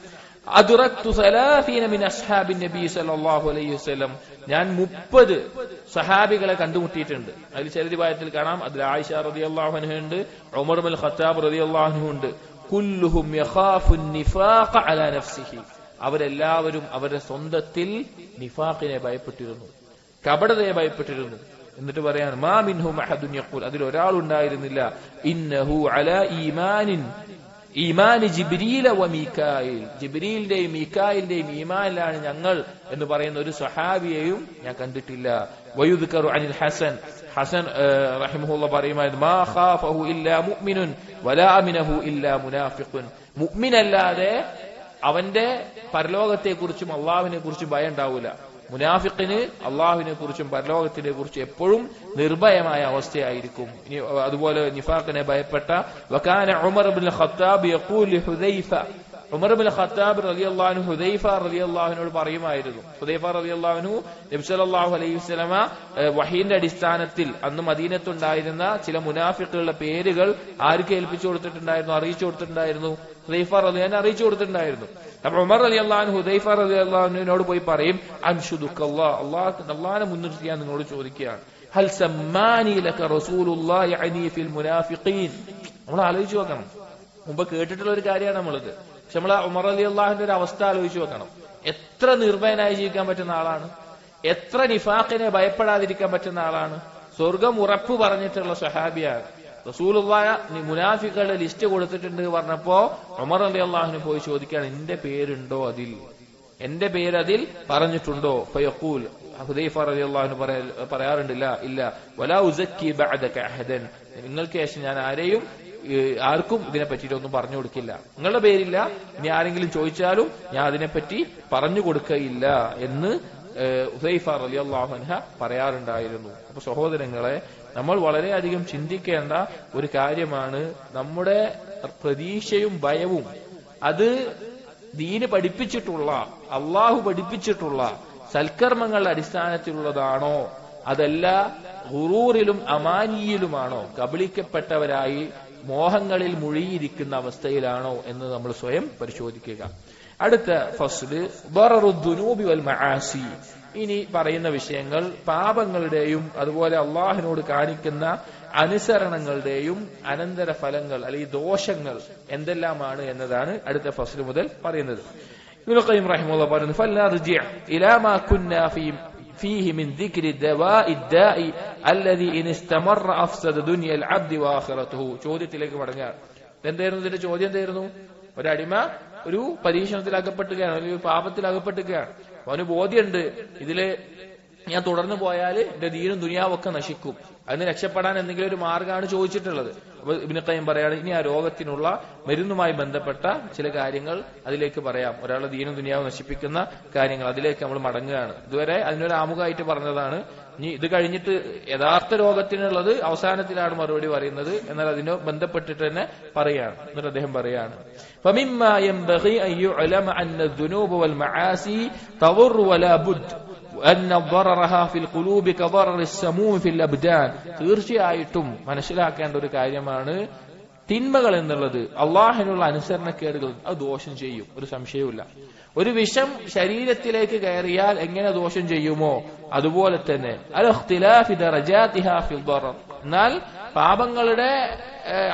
അദ്റക്തു 30 മിൻ അസ്ഹാബിൻ നബി സല്ലല്ലാഹു അലൈഹി വസല്ലം, ഞാൻ 30 സഹാബികളെ കണ്ടുമുട്ടിയിട്ടുണ്ട്. അതിൽ ചില റിവായത്തിൽ കാണാം അതിൽ ആയിഷ റളിയല്ലാഹു അൻഹ ഉണ്ട്, ഉമർ ഇബ്നുൽ ഖത്താബ് റളിയല്ലാഹു അൻഹു ഉണ്ട്. കുല്ലുഹും യഖാഫു നിഫാഖ അലാ നഫ്സിഹി, അവരെല്ലാവരും അവരുടെ സ്വന്തത്തിൽ നിഫാഖിനെ ഭയപ്പെട്ടിരുന്നു, കപടതയെ ഭയപ്പെട്ടിരുന്നു. എന്നിട്ട് പറയാണ്, മാ മിൻഹും അഹദുൻ യഖൂൽ, അതിൽ ഒരാൾ ഉണ്ടായിരുന്നില്ല, ഇന്നഹു അലാ ഈമാനി ജിബ്രീല വ മീകായിൽ, ജിബ്രീലിന്റെയും മീകായിലിന്റെയും ഈമാനിലാണ് ഞങ്ങൾ എന്ന് പറയുന്ന ഒരു സഹാബിയെയും ഞാൻ കണ്ടിട്ടില്ല. വയുദ്കറു അനിൽ ഹസൻ, ഹസൻ റഹിമഹുല്ലാഹ് പറയുമായിരുന്നു, മാ ഖാഫഹു ഇല്ലാ മുഅ്മിനുൻ വലാ അമിനഹു ഇല്ലാ മുനാഫിഖുൻ, മുഅ്മിനല്ലാതെ അവന്റെ പരലോകത്തെ കുറിച്ചും അള്ളാഹുവിനെ കുറിച്ചും ഭയം ഉണ്ടാവൂല. മുനാഫിഖിന് അള്ളാഹുവിനെ കുറിച്ചും പരലോകത്തിനെ കുറിച്ചും എപ്പോഴും നിർഭയമായ അവസ്ഥയായിരിക്കും. ഇനി അതുപോലെ നിഫാഖിനെ ഭയപ്പെട്ട വകാന ഉമർ ഇബ്നുൽ ഖത്താബ് യഖൂൽ ഹുദൈഫ, ഉമർ ഇബ്നുൽ ഖത്താബ് റളിയല്ലാഹു അൻഹു ഹുദൈഫ റളിയല്ലാഹു അൻഹുവോട് പറയുമായിരുന്നു. ഹുദൈഫ റളിയല്ലാഹു അൻഹു നബി സല്ലല്ലാഹു അലൈഹി വസല്ലമ വഹീന്റെ അടിസ്ഥാനത്തിൽ അന്ന് മദീനത്തുണ്ടായിരുന്ന ചില മുനാഫിഖുകളുടെ പേരുകൾ ആർക്ക് ഏൽപ്പിച്ചു കൊടുത്തിട്ടുണ്ടായിരുന്നു? അറിയിച്ചു കൊടുത്തിട്ടുണ്ടായിരുന്നു. ഹുദൈഫ റളിയല്ലാഹു അൻഹു അറിയിച്ചു കൊടുത്തിട്ടുണ്ടായിരുന്നു. അപ്പോൾ ഉമർ റളിയല്ലാഹു അൻഹു ഹുദൈഫ റളിയല്ലാഹു അൻഹുവിനോട് പോയി പറയും, അൻഷുദുക്കല്ലാഹ്, അല്ലാഹുവിനെ മുൻനിർത്തി ഞാൻ നിങ്ങളോട് ചോദിക്കുകയാണ്, ഹൽ സമ്മാനി ലക റസൂലുള്ളാഹി യഅനി ഫിൽ മുനാഫിഖീൻ. നമ്മൾ ആലോചിച്ച് നോക്കണം, മുമ്പ് കേട്ടിട്ടുള്ള ഒരു കാര്യമാണ് നമ്മളിത്. പക്ഷെ നമ്മൾ ഉമർ റളിയല്ലാഹുവിന്റെ ഒരു അവസ്ഥ ആലോചിച്ച് നോക്കണം. എത്ര നിർഭയനായി ജീവിക്കാൻ പറ്റുന്ന ആളാണ്, എത്ര നിഫാഖിനെ ഭയപ്പെടാതിരിക്കാൻ പറ്റുന്ന ആളാണ്, സ്വർഗം ഉറപ്പ് പറഞ്ഞിട്ടുള്ള സ്വഹാബിയാണ്. റസൂലുള്ളാഹി മുനാഫിഖുകളുടെ ലിസ്റ്റ് കൊടുത്തിട്ടുണ്ട് പറഞ്ഞപ്പോ ഉമർ റളിയല്ലാഹു അൻഹു പോയി ചോദിക്കുകയാണ്, എന്റെ പേരുണ്ടോ അതിൽ? എന്റെ പേര് അതിൽ പറഞ്ഞിട്ടുണ്ടോ? ഫയഖൂൽ, ഹുദൈഫ റളിയല്ലാഹു അൻഹു പറയാറുണ്ടില്ല, ഇല്ല. വലാ ഉസക്കി ബഅദക അഹദൻ, നിങ്ങൾക്ക് ശേഷം ഞാൻ ആർക്കും ഇതിനെ പറ്റിയിട്ടൊന്നും പറഞ്ഞു കൊടുക്കില്ല. നിങ്ങളുടെ പേരില്ല, ഇനി ആരെങ്കിലും ചോദിച്ചാലും ഞാൻ അതിനെപ്പറ്റി പറഞ്ഞു കൊടുക്കയില്ല എന്ന് ഹുദൈഫ റളിയല്ലാഹു അൻഹ പറയാറുണ്ടായിരുന്നു. അപ്പൊ സഹോദരങ്ങളെ, നമ്മൾ വളരെയധികം ചിന്തിക്കേണ്ട ഒരു കാര്യമാണ് നമ്മുടെ പ്രതീക്ഷയും ഭയവും അത് ദീന് പഠിപ്പിച്ചിട്ടുള്ള, അള്ളാഹു പഠിപ്പിച്ചിട്ടുള്ള സൽക്കർമ്മങ്ങളുടെ അടിസ്ഥാനത്തിലുള്ളതാണോ, അതല്ല ഗുറൂറിലും അമാനിയിലുമാണോ, കബളിക്കപ്പെട്ടവരായി മോഹങ്ങളിൽ മുഴുകിയിരിക്കുന്ന അവസ്ഥയിലാണോ എന്ന് നമ്മൾ സ്വയം പരിശോധിക്കുക. അടുത്ത ഫസ്ല് ദററുദ്ദുനൂബി വൽ മആസി. ഇനി പറയുന്ന വിഷയങ്ങൾ പാപങ്ങളുടെയും അതുപോലെ അള്ളാഹിനോട് കാണിക്കുന്ന അനുസരണങ്ങളുടെയും അനന്തര ഫലങ്ങൾ അല്ലെങ്കിൽ ദോഷങ്ങൾ എന്തെല്ലാമാണ് എന്നതാണ് അടുത്ത ഫസ്ല് മുതൽ പറയുന്നത്. ഇബ്നുൽ ഖയ്യിം റഹിമഹുല്ലാഹ് പറയുന്നു, ഫൽനർജി' ഇലാ മാ കുന്നാ فيه من ذكر الدواء الداء الذي إن استمر أفسد دنيا العبد وآخرته. ചോദ്യത്തിലേക്ക് മടങ്ങുക. എന്തായിരുന്നു ഇതിന്റെ ചോദ്യം? എന്തായിരുന്നു? ഒരടിമ ഒരു പരീക്ഷണത്തിലകപ്പെട്ടുകയാണ്, ഒരു പാപത്തിലകപ്പെട്ടുകയാണ്. അവന് ബോധ്യമുണ്ട്, ഇതില് ഞാൻ തുടർന്ന് പോയാൽ എന്റെ ദീനും ദുനിയാവൊക്കെ നശിക്കും, അതിന് രക്ഷപ്പെടാൻ എന്തെങ്കിലും ഒരു മാർഗമാണ് ചോദിച്ചിട്ടുള്ളത്. അപ്പൊ ഇബ്നു ഖയ്യിം പറയാണ്, ഇനി ആ രോഗത്തിനുള്ള മരുന്നുമായി ബന്ധപ്പെട്ട ചില കാര്യങ്ങൾ അതിലേക്ക് പറയാം. ഒരാളുടെ ദീനും ദുനിയാവും നശിപ്പിക്കുന്ന കാര്യങ്ങൾ, അതിലേക്ക് നമ്മൾ മടങ്ങുകയാണ്. ഇതുവരെ അതിനൊരു ആമുഖമായിട്ട് പറഞ്ഞതാണ്. ഇനി ഇത് കഴിഞ്ഞിട്ട് യഥാർത്ഥ രോഗത്തിനുള്ളത് അവസാനത്തിലാണ് മറുപടി പറയുന്നത്, എന്നാൽ അതിനോ ബന്ധപ്പെട്ടിട്ട് തന്നെ പറയാണ്. എന്നിട്ട് അദ്ദേഹം പറയാണ്, فَمِمَّا يَنبَغِي أَن يُعْلَمَ أَنَّ الذُّنُوبَ وَالْمَعَاصِي تَضُرُّ وَلَا بُدَّ أَنَّ ضَرَرَهَا فِي الْقُلُوبِ كَضَرَرِ السَّمُومِ فِي الْأَبْدَانِ. തീർച്ചയായിട്ടും മനസ്സിലാക്കേണ്ട ഒരു കാര്യമാണ്, തിന്മകൾ എന്നുള്ളത്, അള്ളാഹിനുള്ള അനുസരണക്കേടുകൾ, അത് ദോഷം ചെയ്യും, ഒരു സംശയവുമില്ല. ഒരു വിഷം ശരീരത്തിലേക്ക് കയറിയാൽ എങ്ങനെ ദോഷം ചെയ്യുമോ അതുപോലെ തന്നെ അൽ-ഇഖ്തിലാഫി ദറജാതിഹാ ഫിൽ ദറർ. എന്നാൽ പാപങ്ങളുടെ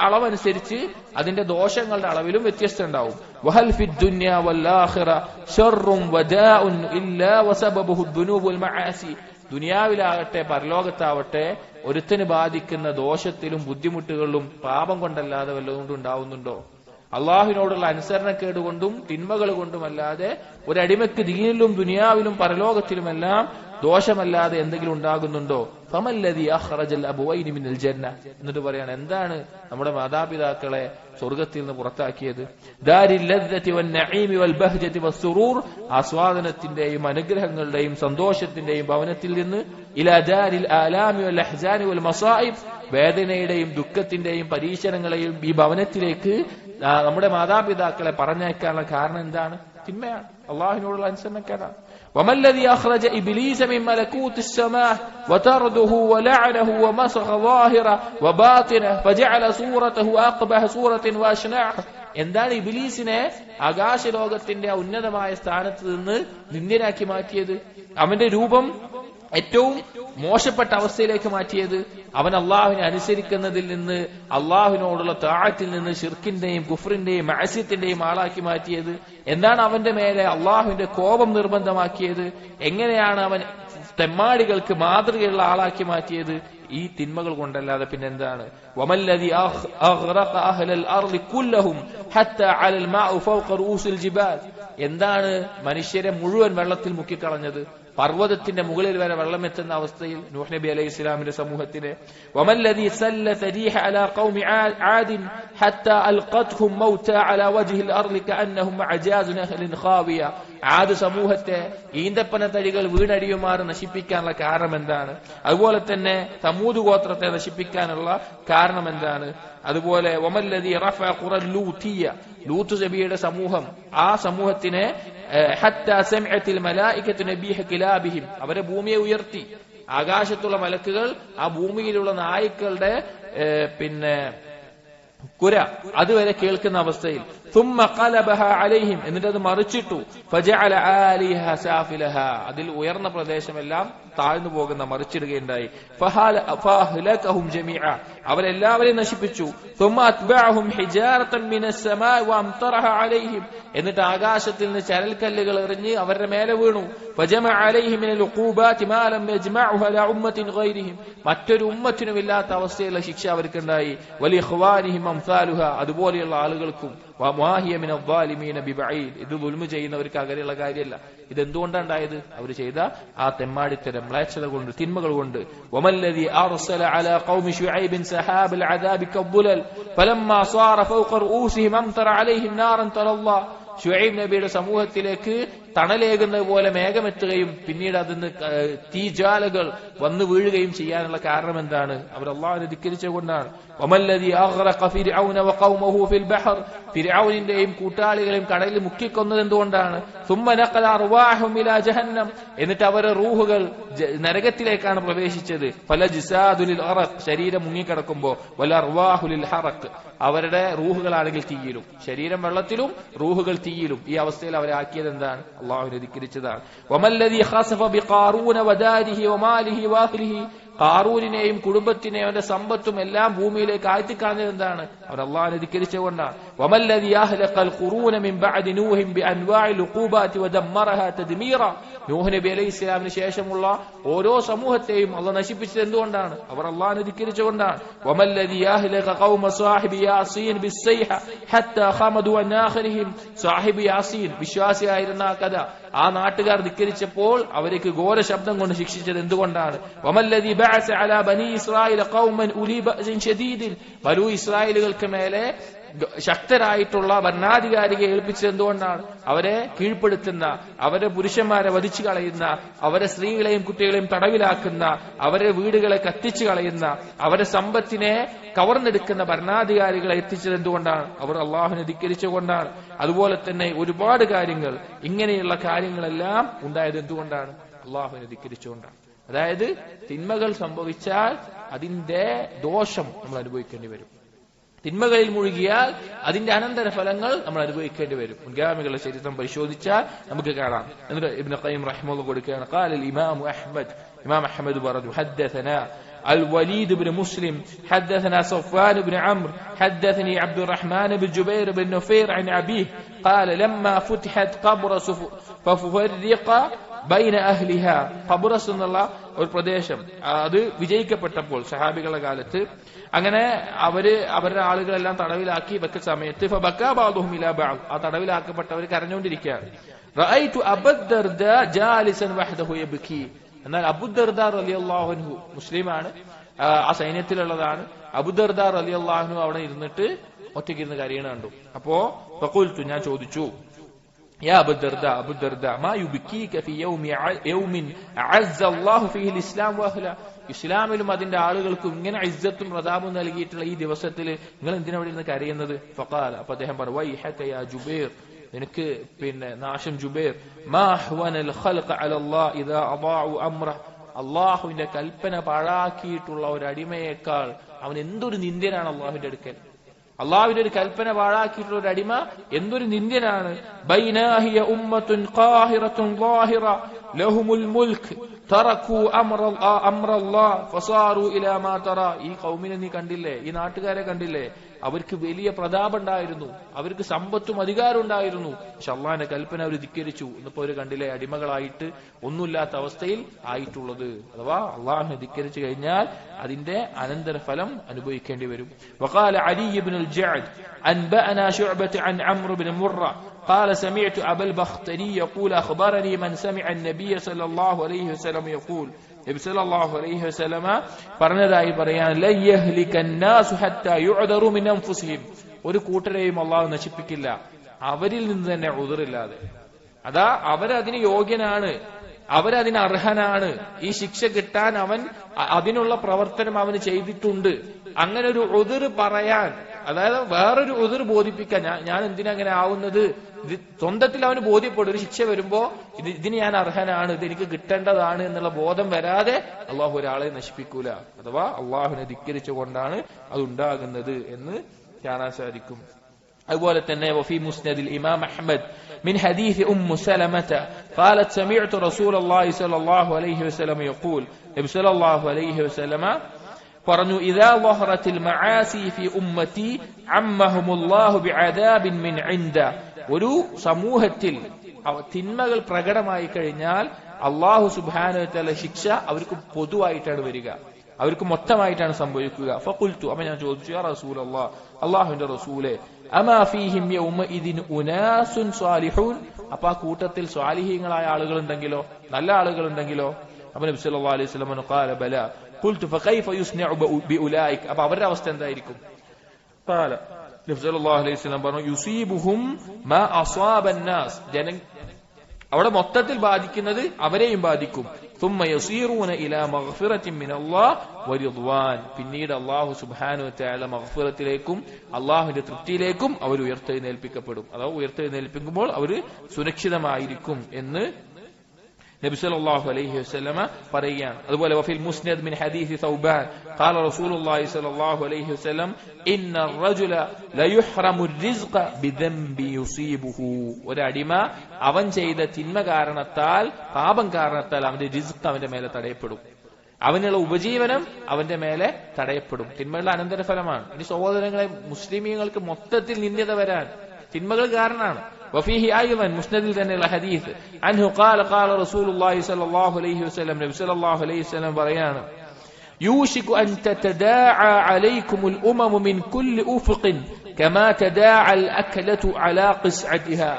അളവനുസരിച്ച് അതിന്റെ ദോഷങ്ങളുടെ അളവിലും വ്യത്യസ്തം ഉണ്ടാവും. വഹൽ ഫിദ് ദുനിയ വൽ ആഖിറ ശർറുൻ വദാഉൻ ഇല്ലാ വസബബുഹു ദുനൂബ് വൽ മആസി. ദുനിയാവിലാകട്ടെ പരലോകത്താവട്ടെ ഒരുത്തന് ബാധിക്കുന്ന ദോഷത്തിലും ബുദ്ധിമുട്ടുകളിലും പാപം കൊണ്ടല്ലാതെ വല്ലതുകൊണ്ടും ഉണ്ടാവുന്നുണ്ടോ? അള്ളാഹുവിനോടുള്ള അനുസരണക്കേട് കൊണ്ടും തിന്മകൾ കൊണ്ടുമല്ലാതെ ഒരടിമയ്ക്ക് ദീനിലും ദുനിയാവിലും പരലോകത്തിലുമെല്ലാം ദോഷമല്ലാതെ എന്തെങ്കിലും ഉണ്ടാകുന്നുണ്ടോ? ഫമല്ലദീ അഖ്റജൽ അബുവൈനി മിനൽ ജന്ന. എന്നിട്ട് പറയാണ്, എന്താണ് നമ്മുടെ മാതാപിതാക്കളെ സ്വർഗ്ഗത്തിൽ നിന്ന് പുറത്താക്കിയത്? ദാരിൽ ലദ്ദതി വൻ നഈമി വൽ ബഹ്ജതി വസ്സുറൂർ. ആസ്വാദനത്തിന്റെയും അനുഗ്രഹങ്ങളുടെയും സന്തോഷത്തിന്റെയും ഭവനത്തിൽ നിന്ന് ഇലാ ദാരിൽ ആലാമി വൽ അഹ്സാനി വൽ മസായിബ്. വേദനയുടെയും ദുഃഖത്തിന്റെയും പരീക്ഷണങ്ങളെയും ഈ ഭവനത്തിലേക്ക് നമ്മുടെ മാതാപിതാക്കളെ പറഞ്ഞയക്കാനുള്ള കാരണം എന്താണ്? തിന്മയാണ്, അള്ളാഹുവിനോടുള്ള അനുസരണക്കേടാണ്. وَمَلَّذِي أَخْرَجَ إِبْلِيسَ مِنْ مَلَكُوتِ السَّمَاءِ وَطَرَدَهُ وَلَعْنَهُ وَمَسَخَ ظَاهِرَهُ وَبَاطِنَهُ فَجَعَلَ صُورَتَهُ أَقْبَحَ صُورَةٍ وَأَشْنَعَهُ. എന്താണ് ഇബ്ലീസിനെ ആകാശലോകത്തിന്റെ ഉന്നതമായ സ്ഥാനത്ത് നിന്ന് നിന്ദ്യനാക്കി മാറ്റിയത്? അവന്റെ രൂപം ഏറ്റവും മോശപ്പെട്ട അവസ്ഥയിലേക്ക് മാറ്റിയത്? അവൻ അള്ളാഹുവിനെ അനുസരിക്കുന്നതിൽ നിന്ന്, അള്ളാഹുവിനോടുള്ള താഅത്തിൽ നിന്ന് ശിർക്കിന്റെയും കുഫ്റിന്റെയും മഅസിയത്തിന്റെയും ആളാക്കി മാറ്റിയത്? എന്താണ് അവന്റെ മേലെ അള്ളാഹുവിന്റെ കോപം നിർബന്ധമാക്കിയത്? എങ്ങനെയാണ് അവൻ തെമ്മാടികൾക്ക് മാതൃകയുള്ള ആളാക്കി മാറ്റിയത്? ഈ തിന്മകൾ കൊണ്ടല്ലാതെ പിന്നെന്താണ്? വമല്ലദീ അഗ്റഖ അഹ്ലൽ അർളി കുല്ലഹും ഹത്താ അലൽ മാഉ ഫൗഖ റൂസിൽ ജിബാൽ. എന്താണ് മനുഷ്യരെ മുഴുവൻ വെള്ളത്തിൽ മുക്കിക്കളഞ്ഞത്? പർവ്വതത്തിന്റെ മുകളിൽ വരെ വെള്ളമെത്തുന്ന അവസ്ഥയിൽ നൂഹ് നബി അലൈഹി ഇസ്ലാമിന്റെ സമൂഹത്തിന്. വമല്ലദീ സല്ലത റീഹ അലാ ഖൗമി ആദിൻ ഹത്താ അൽഖത്ഹും മൗതാ അലാ വജ്ഹിൽ അർളി കഅന്നഹും അജാസു നഖ്ലിൻ ഖാവിയ. ആദ് സമൂഹത്തെ ഈന്തപ്പന തടികൾ വീണടിയുമാറ് നശിപ്പിക്കാനുള്ള കാരണം എന്താണ്? അതുപോലെ തന്നെ സമൂദ് ഗോത്രത്തെ നശിപ്പിക്കാനുള്ള കാരണം എന്താണ്? അതുപോലെ വമല്ലദീ റഫഅ ഖുറൽ ലൂതിയ, ലൂത്ത് നബിയുടെ സമൂഹം, ആ സമൂഹത്തിനെ ഹത്താ സമിഅത്തിൽ മലായികത്തു നബീഹ കിലാബിഹിം, അവരെ ഭൂമിയെ ഉയർത്തി. ആകാശത്തുള്ള മലക്കുകൾ ആ ഭൂമിയിലുള്ള നായ്ക്കളുടെ കുര അതുവരെ കേൾക്കുന്ന അവസ്ഥയിൽ. ثم قلبها عليهم, എന്നിട്ട് അത് മറിച്ചിട്ടു. فجعل عاليها سافلها, അതിൽ ഉയർന്ന പ്രദേശമെല്ലാം താഴ്ന്നു പോകുന്ന മറിച്ചിടുകയുണ്ടായി. فاهلكهم جميعا, അവരെല്ലാവരെയും നശിപ്പിച്ചു. ثم اتبعهم حجارة من السماء وامطرها عليهم, എന്നിട്ട് ആകാശത്തിൽ നിന്ന് ചരൽക്കല്ലുകൾ എറിഞ്ഞ് അവരുടെ മേലെ വീണു. فجمع عليهم من العقوبات ما لم يجمعها لأمة غيرهم, മറ്റൊരു ഉമ്മത്തിനുമില്ലാത്ത അവസ്ഥയിലുള്ള ശിക്ഷ അവർക്കുണ്ടായി. വലിഖ്വാനിഹിം അംസാലുഹ, അതുപോലെയുള്ള ആളുകൾക്കും വമാ ഹിയ മിനൽ ളാലിമീന ബിബഈദ്. ഇത് ദുൽമ ചെയ്യുന്നവർക്ക് അകലെയുള്ള കാര്യമല്ല. ഇതെന്തുകൊണ്ടാണ് ഉണ്ടായത്? അവർ ചെയ്ത ആ തെമ്മാടിത്തരം, മ്ലേച്ഛത കൊണ്ട്, തിന്മകൾ കൊണ്ട്. വമല്ലദീ അർസല അലാ ഖൗമി ശുഐബിൻ സഹാബൽ അദാബി കദ്ദുലൽ ഫലമ്മാ സാറ ഫൗഖ റൂസിഹിം അംതറ അലൈഹിം നാറൻ തറല്ലാ. ശുഐബ് നബിയുടെ സമൂഹത്തിലേക്ക് തണലേകുന്നത് പോലെ മേഘമെത്തുകയും പിന്നീട് അതിന് തീജ്വാലകൾ വന്നു വീഴുകയും ചെയ്യാനുള്ള കാരണം എന്താണ്? അവർ അല്ലാഹുവിനെ ധിക്കരിച്ചുകൊണ്ടാണ്. വമല്ലദീ അഗ്റഖ ഫിർഔന വഖൗമഹു ഫിൽ ബഹർ. ഫിർഔനിന്റെയും കൂട്ടാളികളെയും കടലിൽ മുക്കിക്കൊന്നത് എന്തുകൊണ്ടാണ്? സുമ്മ നഖല അർവാഹും ഇലാ ജഹന്നം. എന്നിട്ട് അവരുടെ റൂഹുകൾ നരകത്തിലേക്കാണ് പ്രവേശിച്ചത്. ഫലജ്സാദു ലിൽ അറഖ്. ശരീരം മുങ്ങിക്കിടക്കുമ്പോൾ വല അർവാഹു ലിൽ ഹറഖ്. അവരുടെ റൂഹുകളാണെങ്കിൽ തീയിലും, ശരീരം വെള്ളത്തിലും റൂഹുകൾ തീയിലും. ഈ അവസ്ഥയിൽ അവരെ ആക്കിയത് എന്താണ്? അല്ലാഹുവിനെ ധിക്കരിച്ചതാണ്. വമല്ലദീ ഖസഫ ബിഖാറൂന വദാരിഹി വമാലിഹി വഅഹ്ലിഹി. ഖാറൂനിനെയും കുടുംബത്തിനെയും അവന്റെ സമ്പത്തും എല്ലാം ഭൂമിയിലേക്ക് ആഴ്ത്തിക്കളഞ്ഞത് എന്താണ്? അവർ അല്ലാഹുവിനെ ധിക്കരിച്ചുകൊണ്ടാണ്. വമല്ലദീ അഹ്ലഖൽ ഖുറൂന മിൻ ബഅദി നൂഹിൻ ബിഅൻവാഇൽ ഉഖൂബാതി വദമ്മറഹാ തദ്മീറ. നൂഹ് നബി അലൈഹിസ്സലാമിന് ശേഷമുള്ള ഓരോ സമൂഹത്തെയും അല്ലാഹു നശിപ്പിച്ചത് എന്തുകൊണ്ടാണ്? അവർ അല്ലാഹുവിനെ ധിക്കരിച്ചുകൊണ്ടാണ്. വമല്ലദീ അഹ്ലഖ ഖൗമ സാഹിബി യാസീൻ ബിസ്സൈഹ ഹത്താ ഖമദു അൻ ആഖിരിഹിം. സാഹിബ് യാസീൻ വിശ്വാസിയായിരുന്ന ആ കഥ ആ നാട്ടുകാർ ധിക്കരിച്ചപ്പോൾ അവർക്ക് ഘോര ശബ്ദം കൊണ്ട് ശിക്ഷിച്ചത് എന്തുകൊണ്ടാണ്? വമല്ലദീ ബഅസ അലാ ബനി ഇസ്രായീല ഖൗമൻ ഉലി ബഅസിൻ ശദീദിൻ. ബനൂ ഇസ്രായേലുകൾക്ക് മേലെ ശക്തരായിട്ടുള്ള ഭരണാധികാരിയെ ഏൽപ്പിച്ചത് എന്തുകൊണ്ടാണ്? അവരെ കീഴ്പ്പെടുത്തുന്ന, അവരെ പുരുഷന്മാരെ വധിച്ചു കളയുന്ന, അവരെ സ്ത്രീകളെയും കുട്ടികളെയും തടവിലാക്കുന്ന, അവരെ വീടുകളെ കത്തിച്ചു കളയുന്ന, അവരെ സമ്പത്തിനെ കവർന്നെടുക്കുന്ന ഭരണാധികാരികളെ എത്തിച്ചത് എന്തുകൊണ്ടാണ്? അവർ അള്ളാഹുവിനെ ധിക്കരിച്ചുകൊണ്ടാണ്. അതുപോലെ തന്നെ ഒരുപാട് കാര്യങ്ങൾ, ഇങ്ങനെയുള്ള കാര്യങ്ങളെല്ലാം ഉണ്ടായത് എന്തുകൊണ്ടാണ്? അള്ളാഹുവിനെ ധിക്കരിച്ചുകൊണ്ടാണ്. അതായത് തിന്മകൾ സംഭവിച്ചാൽ അതിന്റെ ദോഷം നമ്മൾ അനുഭവിക്കേണ്ടി വരും. തിന്മകളിൽ മുഴുകിയാൽ അതിന്റെ അനന്തര ഫലങ്ങൾ നമ്മൾ അനുഭവിക്കേണ്ടി വരും. മുൻഗാമികളുടെ ചരിത്രം പരിശോധിച്ചാൽ നമുക്ക് കാണാം. എന്നിട്ട് ഇബ്നു ഖയ്യിം റഹിമഹുല്ലാഹ് കൊടുക്കുകയാണ്, ഖാല ഇമാം അഹ്മദ്, ഇമാം അഹ്മദ് പറഞ്ഞു, ഹദ്ദസനാ الوليد بن مسلم حدثنا صفوان بن عمرو حدثني عبد الرحمن بن جبير بن نفير عن أبيه قال لما فتحت قبرص ففرق ബൈന അഹ്ലിഹ. ഖബ്റസ് എന്നുള്ള ഒരു പ്രദേശം അത് വിജയിക്കപ്പെട്ടപ്പോൾ സഹാബികളുടെ കാലത്ത് അങ്ങനെ അവരുടെ ആളുകളെല്ലാം തടവിലാക്കി വെച്ച സമയത്ത് ഫബക്കാ ബഅദുഹും ഇലാ ബഅദ്. ആ തടവിലാക്കപ്പെട്ടവർ കരഞ്ഞുകൊണ്ടിരിക്കുകയാണ്. റഅയ്തു അബൂദർദ ജാലിസൻ വഹ്ദഹു യബ്കി. എന്നാൽ അബൂദർദ റളിയല്ലാഹു അൻഹു മുസ്ലിമാണ്, ആ സൈന്യത്തിലുള്ളതാണ്. അബൂദർദ റളിയല്ലാഹു അൻഹു അവിടെ ഇരുന്നിട്ട് ഒറ്റയ്ക്ക് ഇരുന്ന് കരയണ കണ്ടു. അപ്പോ ഫഖുൽതു, ഞാൻ ചോദിച്ചു, يا أبو الدرداء ما يبكيك في يوم أعز الله فيه الإسلام وأهله. ഇസ്ലാമിലും അതിന്റെ ആളുകൾക്കും ഇങ്ങനെ ഇസ്സത്തും പ്രതാപും നൽകിയിട്ടുള്ള ഈ ദിവസത്തിൽ നിങ്ങൾ എന്തിനാ ഇവിടെ ഇരുന്ന് കരയുന്നത്? ഫഖാല, അപ്പൊ അദ്ദേഹം പറഞ്ഞു, വൈഹക യാ ജുബൈർ, എനിക്ക് നാശം ജുബൈർ, മാ അഹ്വനൽ ഖൽഖ അലല്ലാഹ് ഇദാ അദാഉ അംറഹ്. അള്ളാഹുവിന്റെ കൽപ്പന പാഴാക്കിയിട്ടുള്ള ഒരു അടിമയേക്കാൾ അവൻ എന്തൊരു നിന്ദ്യനാണ് അള്ളാഹുവിന്റെ അടുക്കൽ. അള്ളാഹുവിന്റെ ഒരു കൽപ്പന പാഴാക്കിയിട്ടുള്ള ഒരു അടിമ എന്തൊരു നിന്ദ്യനാണ്. ബൈനാഹിയ ഉമ്മത്തുൻ ഖാഹിറത്തുൻ ളാഹിറ ലഹുമുൽ മുൽക്ക് തറകൂ അംറല്ലാഹ് ഫസാറു ഇലാ മാ തറ. ഈ ഖൗമിനെ നീ കണ്ടില്ലേ? ഈ നാട്ടുകാരെ കണ്ടില്ലേ? അവർക്ക് വലിയ പ്രതാപം ഉണ്ടായിരുന്നു, അവർക്ക് സമ്പത്തും അധികാരം ഉണ്ടായിരുന്നു. പക്ഷെ അള്ളാഹിന്റെ കൽപ്പന അവർ ധിക്കരിച്ചു. ഇന്നിപ്പോ അവർ കണ്ടില്ലേ അടിമകളായിട്ട് ഒന്നുമില്ലാത്ത അവസ്ഥയിൽ ആയിട്ടുള്ളത്. അഥവാ അള്ളാഹിനെ ധിക്കരിച്ചു കഴിഞ്ഞാൽ അതിന്റെ അനന്തര ഫലം അനുഭവിക്കേണ്ടി വരും. وقال علي بن الجعد أنبأنا شعبة عن عمرو بن مرة قال سمعت أبا البختري يقول أخبرني من سمع النبي صلى الله عليه وسلم يقول. നബി സല്ലല്ലാഹു അലൈഹി വസല്ലമ പറഞ്ഞതായി പറയാൻ, ലൻ യഹ്ലികൻ നാസു ഹത്താ യുഅദറു മിൻ അൻഫുസിഹിം. ഒരു കൂട്ടരെയും അല്ലാഹു നശിപ്പിക്കില്ല അവരിൽ നിന്ന് തന്നെ ഉദറില്ലാതെ. അതാ അവരതിന് യോഗ്യനാണ്, അവരതിന് അർഹനാണ്. ഈ ശിക്ഷ കിട്ടാൻ അവൻ അതിനുള്ള പ്രവർത്തനം അവന് ചെയ്തിട്ടുണ്ട്. അങ്ങനെ ഒരു ഉദർ പറയാൻ, അതായത് വേറൊരു ഉദർ ബോധിപ്പിക്കാൻ, ഞാൻ എന്തിനാ അങ്ങനെ ആവുന്നത്, ഇത് സ്വന്തത്തിൽ അവന് ബോധ്യപ്പെടും. ഒരു ശിക്ഷ വരുമ്പോ ഇതിന് ഞാൻ അർഹനാണ്, ഇത് എനിക്ക് കിട്ടേണ്ടതാണ് എന്നുള്ള ബോധം വരാതെ അള്ളാഹു ഒരാളെ നശിപ്പിക്കൂല. അഥവാ അള്ളാഹുവിനെ ധിക്കരിച്ചുകൊണ്ടാണ് അതുണ്ടാകുന്നത് എന്ന് കാണാൻ സാധിക്കും. അതുപോലെ തന്നെ വഫി മുസ്നദിൽ ഇമാം അഹ്മദ് من حديث سلمة قالت سمعت رسول الله صلى الله عليه وسلم يقول. നബി സല്ലല്ലാഹു അലൈഹി വസല്ലമ പറഞ്ഞു, إذا ظهرت المعاصي في أمتي عمهم الله بعذاب من عنده. ഒരു സമൂഹത്തിൽ തിന്മകൾ പ്രകടമായി കഴിഞ്ഞാൽ അല്ലാഹു സുബ്ഹാനഹു വ തആല ശിക്ഷ അവർക്ക് പൊതുവായിട്ടാണ് വരിക, അവർക്ക് മൊത്തമായിട്ടാണ് സംഭവിക്കുക. ഫഖുൽതു, അപ്പോൾ ഞാൻ ചോദിച്ചു, യാ റസൂലല്ലാഹ്, അല്ലാഹുവിന്റെ റസൂലേ, അമാ ഫീഹിം യൗമഇദിൻ ഉനാസുൻ സ്വാലിഹൂൻ. അപ്പൊ ആ കൂട്ടത്തിൽ സ്വാലിഹീങ്ങളായ ആളുകളുണ്ടെങ്കിലോ, നല്ല ആളുകളുണ്ടെങ്കിലോ? അപ്പൊ നബി സല്ലല്ലാഹു അലൈഹി വസല്ലം ഖാല ബല ഖുൽതു ഫകൈഫ യുസ്നഉ ബിഉലൈക. അപ്പൊ അവരുടെ അവസ്ഥ എന്തായിരിക്കും? ഖാല നബി സല്ലല്ലാഹു അലൈഹി വസല്ലം പറഞ്ഞു യുസീബുഹും മാ അസാബൻ നാസ്. അവിടെ മൊത്തത്തിൽ ബാധിക്കുന്നത് അവരെയും ബാധിക്കും. ثم يصيرون الى مغفرة من الله ورضوان. പിന്നീട് അല്ലാഹു സുബ്ഹാനഹു വ തആല മഗ്ഫിറത്തിലേക്കും അല്ലാഹുവിന്റെ തൃപ്തിയിലേക്കും അവർ ഉയർത്തെഴുന്നേൽപ്പിക്കപ്പെടും. അഥവാ ഉയർത്തെഴുന്നേൽപ്പിക്കുമ്പോൾ അവർ സുരക്ഷിതമായിരിക്കും എന്ന് നബി സല്ലല്ലാഹു അലൈഹി വസല്ലമ പറയുകയാണ്. അതുപോലെ വഫിൽ മുസ്നദ് മിൻ ഹദീസ് സൗബാൻ ഖാല റസൂലുള്ളാഹി സ്വല്ലല്ലാഹു അലൈഹി വസല്ലം ഇന്ന റജുല ലയുഹ്റമു റിസ്ഖ ബിദംബി യുസീബുഹു. ഒരടിമ അവൻ ചെയ്ത തിന്മ കാരണത്താൽ, പാപം കാരണത്താൽ അവന്റെ റിസ്ഖ് അവന്റെ മേലെ തടയപ്പെടും. അവനുള്ള ഉപജീവനം അവന്റെ മേലെ തടയപ്പെടും. തിന്മകളുടെ അനന്തരഫലമാണ്. ഇനി സഹോദരങ്ങളെ, മുസ്ലിമീങ്ങൾക്ക് മൊത്തത്തിൽ നിന്ദ്യത വരാൻ തിന്മകൾ കാരണമാണ്. وفيه أيضا مسند لنا الحديث عنه قال قال رسول الله صلى الله عليه وسلم نبي صلى الله عليه وسلم بريانا يوشك أن تتداعى عليكم الأمم من كل أفق كما تداعى الأكلة على قصعتها.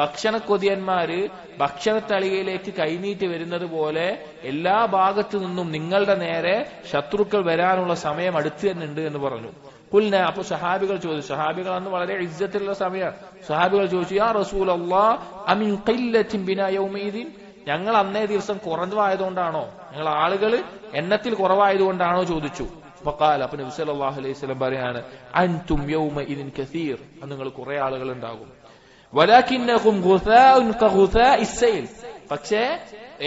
ഭക്ഷണക്കൊതിയന്മാര് ഭക്ഷണത്തളികയിലേക്ക് കൈനീട്ടി വരുന്നത് പോലെ എല്ലാ ഭാഗത്തു നിന്നും നിങ്ങളുടെ നേരെ ശത്രുക്കൾ വരാനുള്ള സമയം അടുത്ത് തന്നെയുണ്ട് എന്ന് പറഞ്ഞു. കുൽന, അപ്പൊ സഹാബികൾ ചോദിച്ചു. സഹാബികൾ അന്ന് വളരെ ഇജ്ജത്തുള്ള സമയമാണ്. സഹാബികൾ ചോദിച്ചു, യാ റസൂലല്ലാഹ് അമിൻ ഖില്ലത്തിൻ ബിനാ യൗമഇദിൻ. ഞങ്ങൾ അന്നേ ദിവസം കുറവായതുകൊണ്ടാണോ, ഞങ്ങൾ ആളുകൾ എണ്ണത്തിൽ കുറവായതുകൊണ്ടാണോ ചോദിച്ചു. ഫഖാല, അപ്പൊ നബി സല്ലല്ലാഹു അലൈഹി വസല്ലം പറയാണ് അൻതും യൗമഇദിൻ കസീർ. അന്ന് നിങ്ങൾ കുറെ ആളുകൾ ഉണ്ടാകും. വലാകിന്നകും ഗുസാഉൻ കഗുസാഇസ് സൈൽ. പക്ഷേ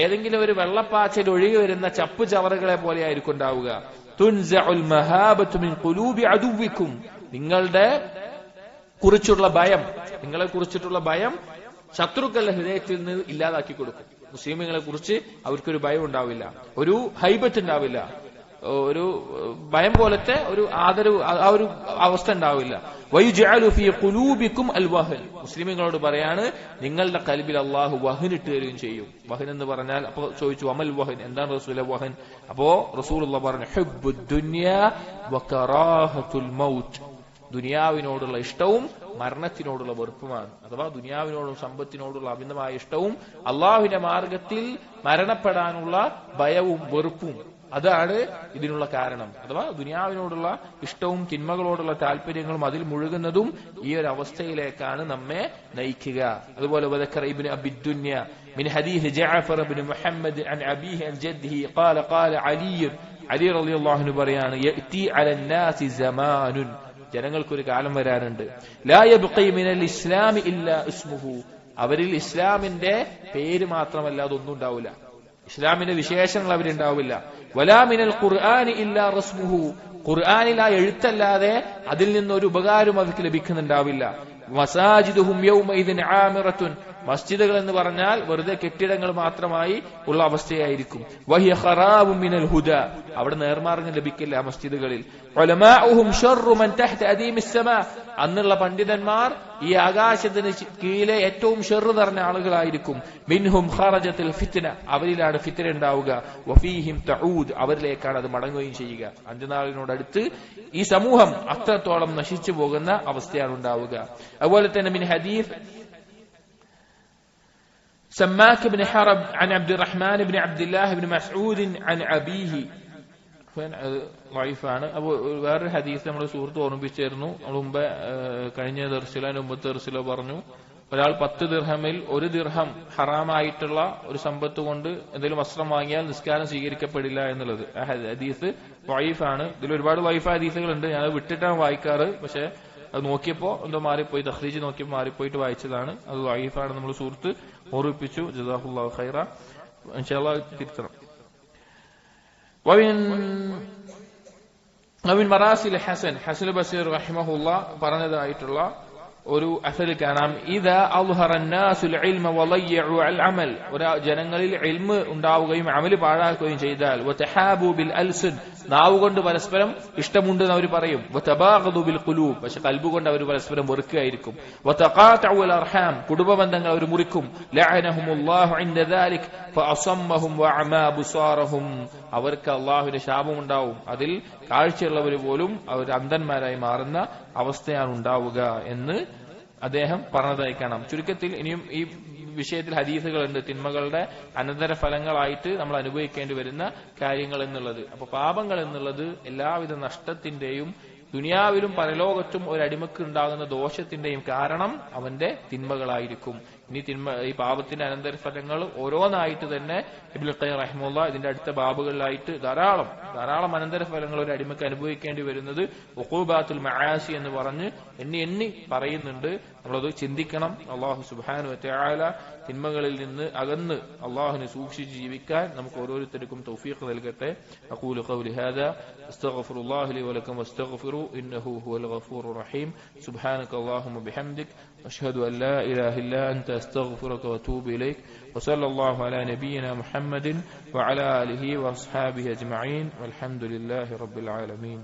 ഏതെങ്കിലും ഒരു വെള്ളപ്പാച്ചിൽ ഒഴുകി വരുന്ന ചപ്പ് ചവറുകളെ പോലെ ആയിരിക്കും ഉണ്ടാവുക. തുൻസഉൽ മഹാബതു മിൻ ഖുലൂബി അദുവിക്കും. നിങ്ങളുടെ കുറിച്ചുള്ള ഭയം, നിങ്ങളെ കുറിച്ചിട്ടുള്ള ഭയം ശത്രുക്കളുടെ ഹൃദയത്തിൽ നിന്ന് ഇല്ലാതാക്കി കൊടുക്കും. മുസ്ലിമുകളെ കുറിച്ച് അവർക്കൊരു ഭയം ഉണ്ടാവില്ല, ഒരു ഹൈബത്ത് ഉണ്ടാവില്ല, ഒരു ഭയം പോലത്തെ ഒരു ആദരവ്, ആ ഒരു അവസ്ഥ ഉണ്ടാവില്ല. വയുജഅലു ഫീ ഖുലൂബിക്കും അൽ വഹൻ. മുസ്ലിമുകളോട് പറയാണ് നിങ്ങളുടെ കൽബിൽ അല്ലാഹു വഹൻ ഇട്ട് തരുകയും ചെയ്യും. വഹൻ എന്ന് പറഞ്ഞാൽ, അപ്പൊ ചോദിച്ചു അമൽ വഹൻ, എന്താണ് റസൂലെ വഹൻ? അപ്പോ റസൂലുള്ളാഹി പറഞ്ഞു ഹുബ്ബുദ് ദുനിയ വകറാഹത്തുൽ മൗത്ത്. ദുനിയാവിനോടുള്ള ഇഷ്ടവും മരണത്തിനോടുള്ള വെറുപ്പുമാണ്. അഥവാ ദുനിയാവിനോടും സമ്പത്തിനോടുള്ള അമിതമായ ഇഷ്ടവും അള്ളാഹുവിന്റെ മാർഗത്തിൽ മരണപ്പെടാനുള്ള ഭയവും വെറുപ്പും, അതാണ് ഇതിനുള്ള കാരണം. അഥവാ ദുനിയാവിനോടുള്ള ഇഷ്ടവും തിന്മകളോടുള്ള താല്പര്യങ്ങളും അതിൽ മുഴുകുന്നതും ഈ ഒരു അവസ്ഥയിലേക്കാണ് നമ്മെ നയിക്കുക. അതുപോലെ വദക്കറ ഇബ്നു അബി ദുനിയ മിൻ ഹദീസ് ജഅഫർ ഇബ്നു മുഹമ്മദ് അൻ അബീഹി അൻ ജദ്ദിഹി ഖാല ഖാല അലി റളിയല്ലാഹു അൻഹു പറയാണ് യഅതി അലൻ നാസി സമാനുൻ. ജനങ്ങൾക്കൊരു കാലം വരാനുണ്ട്. ലാ യബ്ഖി മിനൽ ഇസ്ലാമി ഇല്ലാ ഇസ്മുഹു. അവരിൽ ഇസ്ലാമിന്റെ പേര് മാത്രമല്ലാതെ ഒന്നും ഉണ്ടാവില്ല, ഇസ്ലാമിന്റെ വിശേഷങ്ങൾ അവരുണ്ടാവില്ല. വലാ മിനൽ ഖുർആനി ഇല്ലാ റസ്മുഹു. ഖുർആനിൽ ആ എഴുത്തല്ലാതെ അതിൽ നിന്നൊരു ഉപകാരം അവർക്ക് ലഭിക്കുന്നുണ്ടാവില്ല. മസാജിദുഹും യൗമഇദിൻ ആമിറത്തുൻ. മസ്ജിദുകൾ എന്ന് പറഞ്ഞാൽ വെറുതെ കെട്ടിടങ്ങൾ മാത്രമായി ഉള്ള അവസ്ഥയായിരിക്കും. വഹിയ ഖറാബുൻ മിനൽ ഹുദ. അവിടെ നേർമാർഗ്ഗം ലഭിക്കില്ല ആ മസ്ജിദുകളിൽ. ഉലമാഉഹും ശർറു മൻ തഹ്ത അദീമിസ് സമാ. അന്നുള്ള പണ്ഡിതന്മാർ ഈ ആകാശത്തിന് കീഴിലെ ഏറ്റവും ഷെറ് നിറഞ്ഞ ആളുകളായിരിക്കും. മിൻഹും ഖറജത്തുൽ ഫിത്ന. അവരിലാണ് ഫിത്ന ഉണ്ടാവുക. വഫീഹിം തഊദ്. അവരിലേക്കാണ് അത് മടങ്ങുകയും ചെയ്യുക. അന്ത്യനാളിനോടടുത്ത് ഈ സമൂഹം അത്രത്തോളം നശിച്ചു പോകുന്ന അവസ്ഥയാണ് ഉണ്ടാവുക. അതുപോലെ തന്നെ മിൻ ഹദീസ് سماك بن حرب عن عبد الرحمن بن عبد الله بن مسعود عن أبيه. വൈഫാണ്. അപ്പോൾ വേറൊരു ഹദീസ് നമ്മുടെ സുഹൃത്ത് ഓർമ്മിപ്പിച്ചിരുന്നു. നമ്മൾ മുമ്പ് കഴിഞ്ഞ ദർസിലോ മുമ്പത്തെ ദർസിലോ പറഞ്ഞു, ഒരാൾ 10 ദിർഹമിൽ 1 ദിർഹം ഹറാമായിട്ടുള്ള ഒരു സമ്പത്ത് കൊണ്ട് എന്തെങ്കിലും വസ്ത്രം വാങ്ങിയാൽ നിസ്കാരം സ്വീകരിക്കപ്പെടില്ല എന്നുള്ളത്. ആ ഹദീസ് വൈഫാണ്. ഇതിൽ ഒരുപാട് വൈഫ ഹദീസുകളുണ്ട്. ഞാനത് വിട്ടിട്ടാണ് വായിക്കാറ്. പക്ഷെ അത് നോക്കിയപ്പോ എന്തോ മാറിപ്പോയി, തഖ്രീജ് നോക്കിയപ്പോൾ മാറിപ്പോയിട്ട് വായിച്ചതാണ്. അത് വൈഫാണ്. നമ്മൾ സുഹൃത്ത് ഓർമ്മിപ്പിച്ചു. ജസാഹുല്ലാഹു ഖൈറ. ഇൻഷാ അല്ലാഹ് തിരുത്തണം. വമിൻ മറാസിൽ ഹസൻ, ഹസൻ ബസീർ റഹിമഹുല്ലാഹ് പറഞ്ഞതായിട്ടുള്ള ഒരു അസൽ കാണാം. ഇദാ അൽഹറ അന്നാസുൽ ഇൽമ വളയ്യഉ അൽ അമൽ. ജനങ്ങളിൽ ഇൽമ ഉണ്ടാവുകയും അമൽ പാഴാക്കുകയും ചെയ്താൽ വതഹാബു ബിൽ അൽസൻ. നാവ് കൊണ്ട് പരസ്പരം ഇഷ്ടമുണ്ടെന്ന് അവർ പറയും. വതബാഗദു ബിൽ ഖുലൂബ്. പക്ഷെ കൽബ് കൊണ്ട് അവർ പരസ്പരം വെറുക്കുകയായിരിക്കും. വതഖാതഉ അൽ അർഹാം. കുടുംബ ബന്ധങ്ങൾ അവർ മുറിക്കും. ലഅനഹുമുല്ലാഹു ഇൻദ ദാലിക് ഫഅസമ്മഹും വഅമാ ബുസാറഹും. അവർക്ക് അല്ലാഹുവിന്റെ ശാപം ഉണ്ടാവും. അതിൽ കാഴ്ചയുള്ളവർ പോലും അവർ അന്ധന്മാരായി മാറുന്ന അവസ്ഥയാണ് ഉണ്ടാവുക എന്ന് അദ്ദേഹം പറഞ്ഞതായി കാണാം. ചുരുക്കത്തിൽ ഇനിയും ഈ വിഷയത്തിൽ ഹദീസുകളുണ്ട്, തിന്മകളുടെ അനന്തരഫലങ്ങളായിട്ട് നമ്മൾ അനുഭവിക്കേണ്ടി വരുന്ന കാര്യങ്ങൾ എന്നുള്ളത്. അപ്പൊ പാപങ്ങൾ എന്നുള്ളത് എല്ലാവിധ നഷ്ടത്തിന്റെയും ദുനിയാവിലും പരലോകത്തും ഒരടിമക്ക് ഉണ്ടാകുന്ന ദോഷത്തിന്റെയും കാരണം അവന്റെ തിന്മകളായിരിക്കും. ഇനി ഈ പാപത്തിന്റെ അനന്തരഫലങ്ങൾ ഓരോന്നായിട്ട് തന്നെ ഇബ്നുൽ ഖയ്യിം റഹിമഹുല്ലാഹ് ഇതിന്റെ അടുത്ത ബാബുകളിലായിട്ട് ധാരാളം അനന്തരഫലങ്ങൾ ഒരു അടിമക്ക് അനുഭവിക്കേണ്ടി വരുന്നത് ഉഖൂബാത്തുൽ മആസി എന്ന് പറഞ്ഞ് എണ്ണി പറയുന്നുണ്ട്. നമ്മളത് ചിന്തിക്കണം. അല്ലാഹു സുബ്ഹാനഹു വ തആല തിന്മകളിൽ നിന്ന് അകന്ന് അല്ലാഹുവിനെ സൂക്ഷിച്ച് ജീവിക്കാൻ നമുക്ക് ഓരോരുത്തർക്കും തൗഫീഖ് നൽകട്ടെ. അഖൂലു ഖൗലി ഹാദാ അസ്തഗ്ഫിറുല്ലാഹ ലി വലക്കും വസ്തഗ്ഫിറു ഇന്നഹു ഹുവൽ ഗഫൂറുർ റഹീം. സുബ്ഹാനക അല്ലാഹുമ്മ ബിഹംദിക അഷ്ഹദു അൻ ലാ ഇലാഹ ഇല്ലാ അൻത അസ്തഗ്ഫിറുക വഅതൂബു ഇലൈക്. വസല്ലല്ലാഹു അലാ നബിയിനാ മുഹമ്മദിൻ വഅലാ ആലിഹി വഅസ്ഹാബിഹി അജ്മഈൻ വൽഹംദുലില്ലാഹി റബ്ബിൽ ആലമീൻ.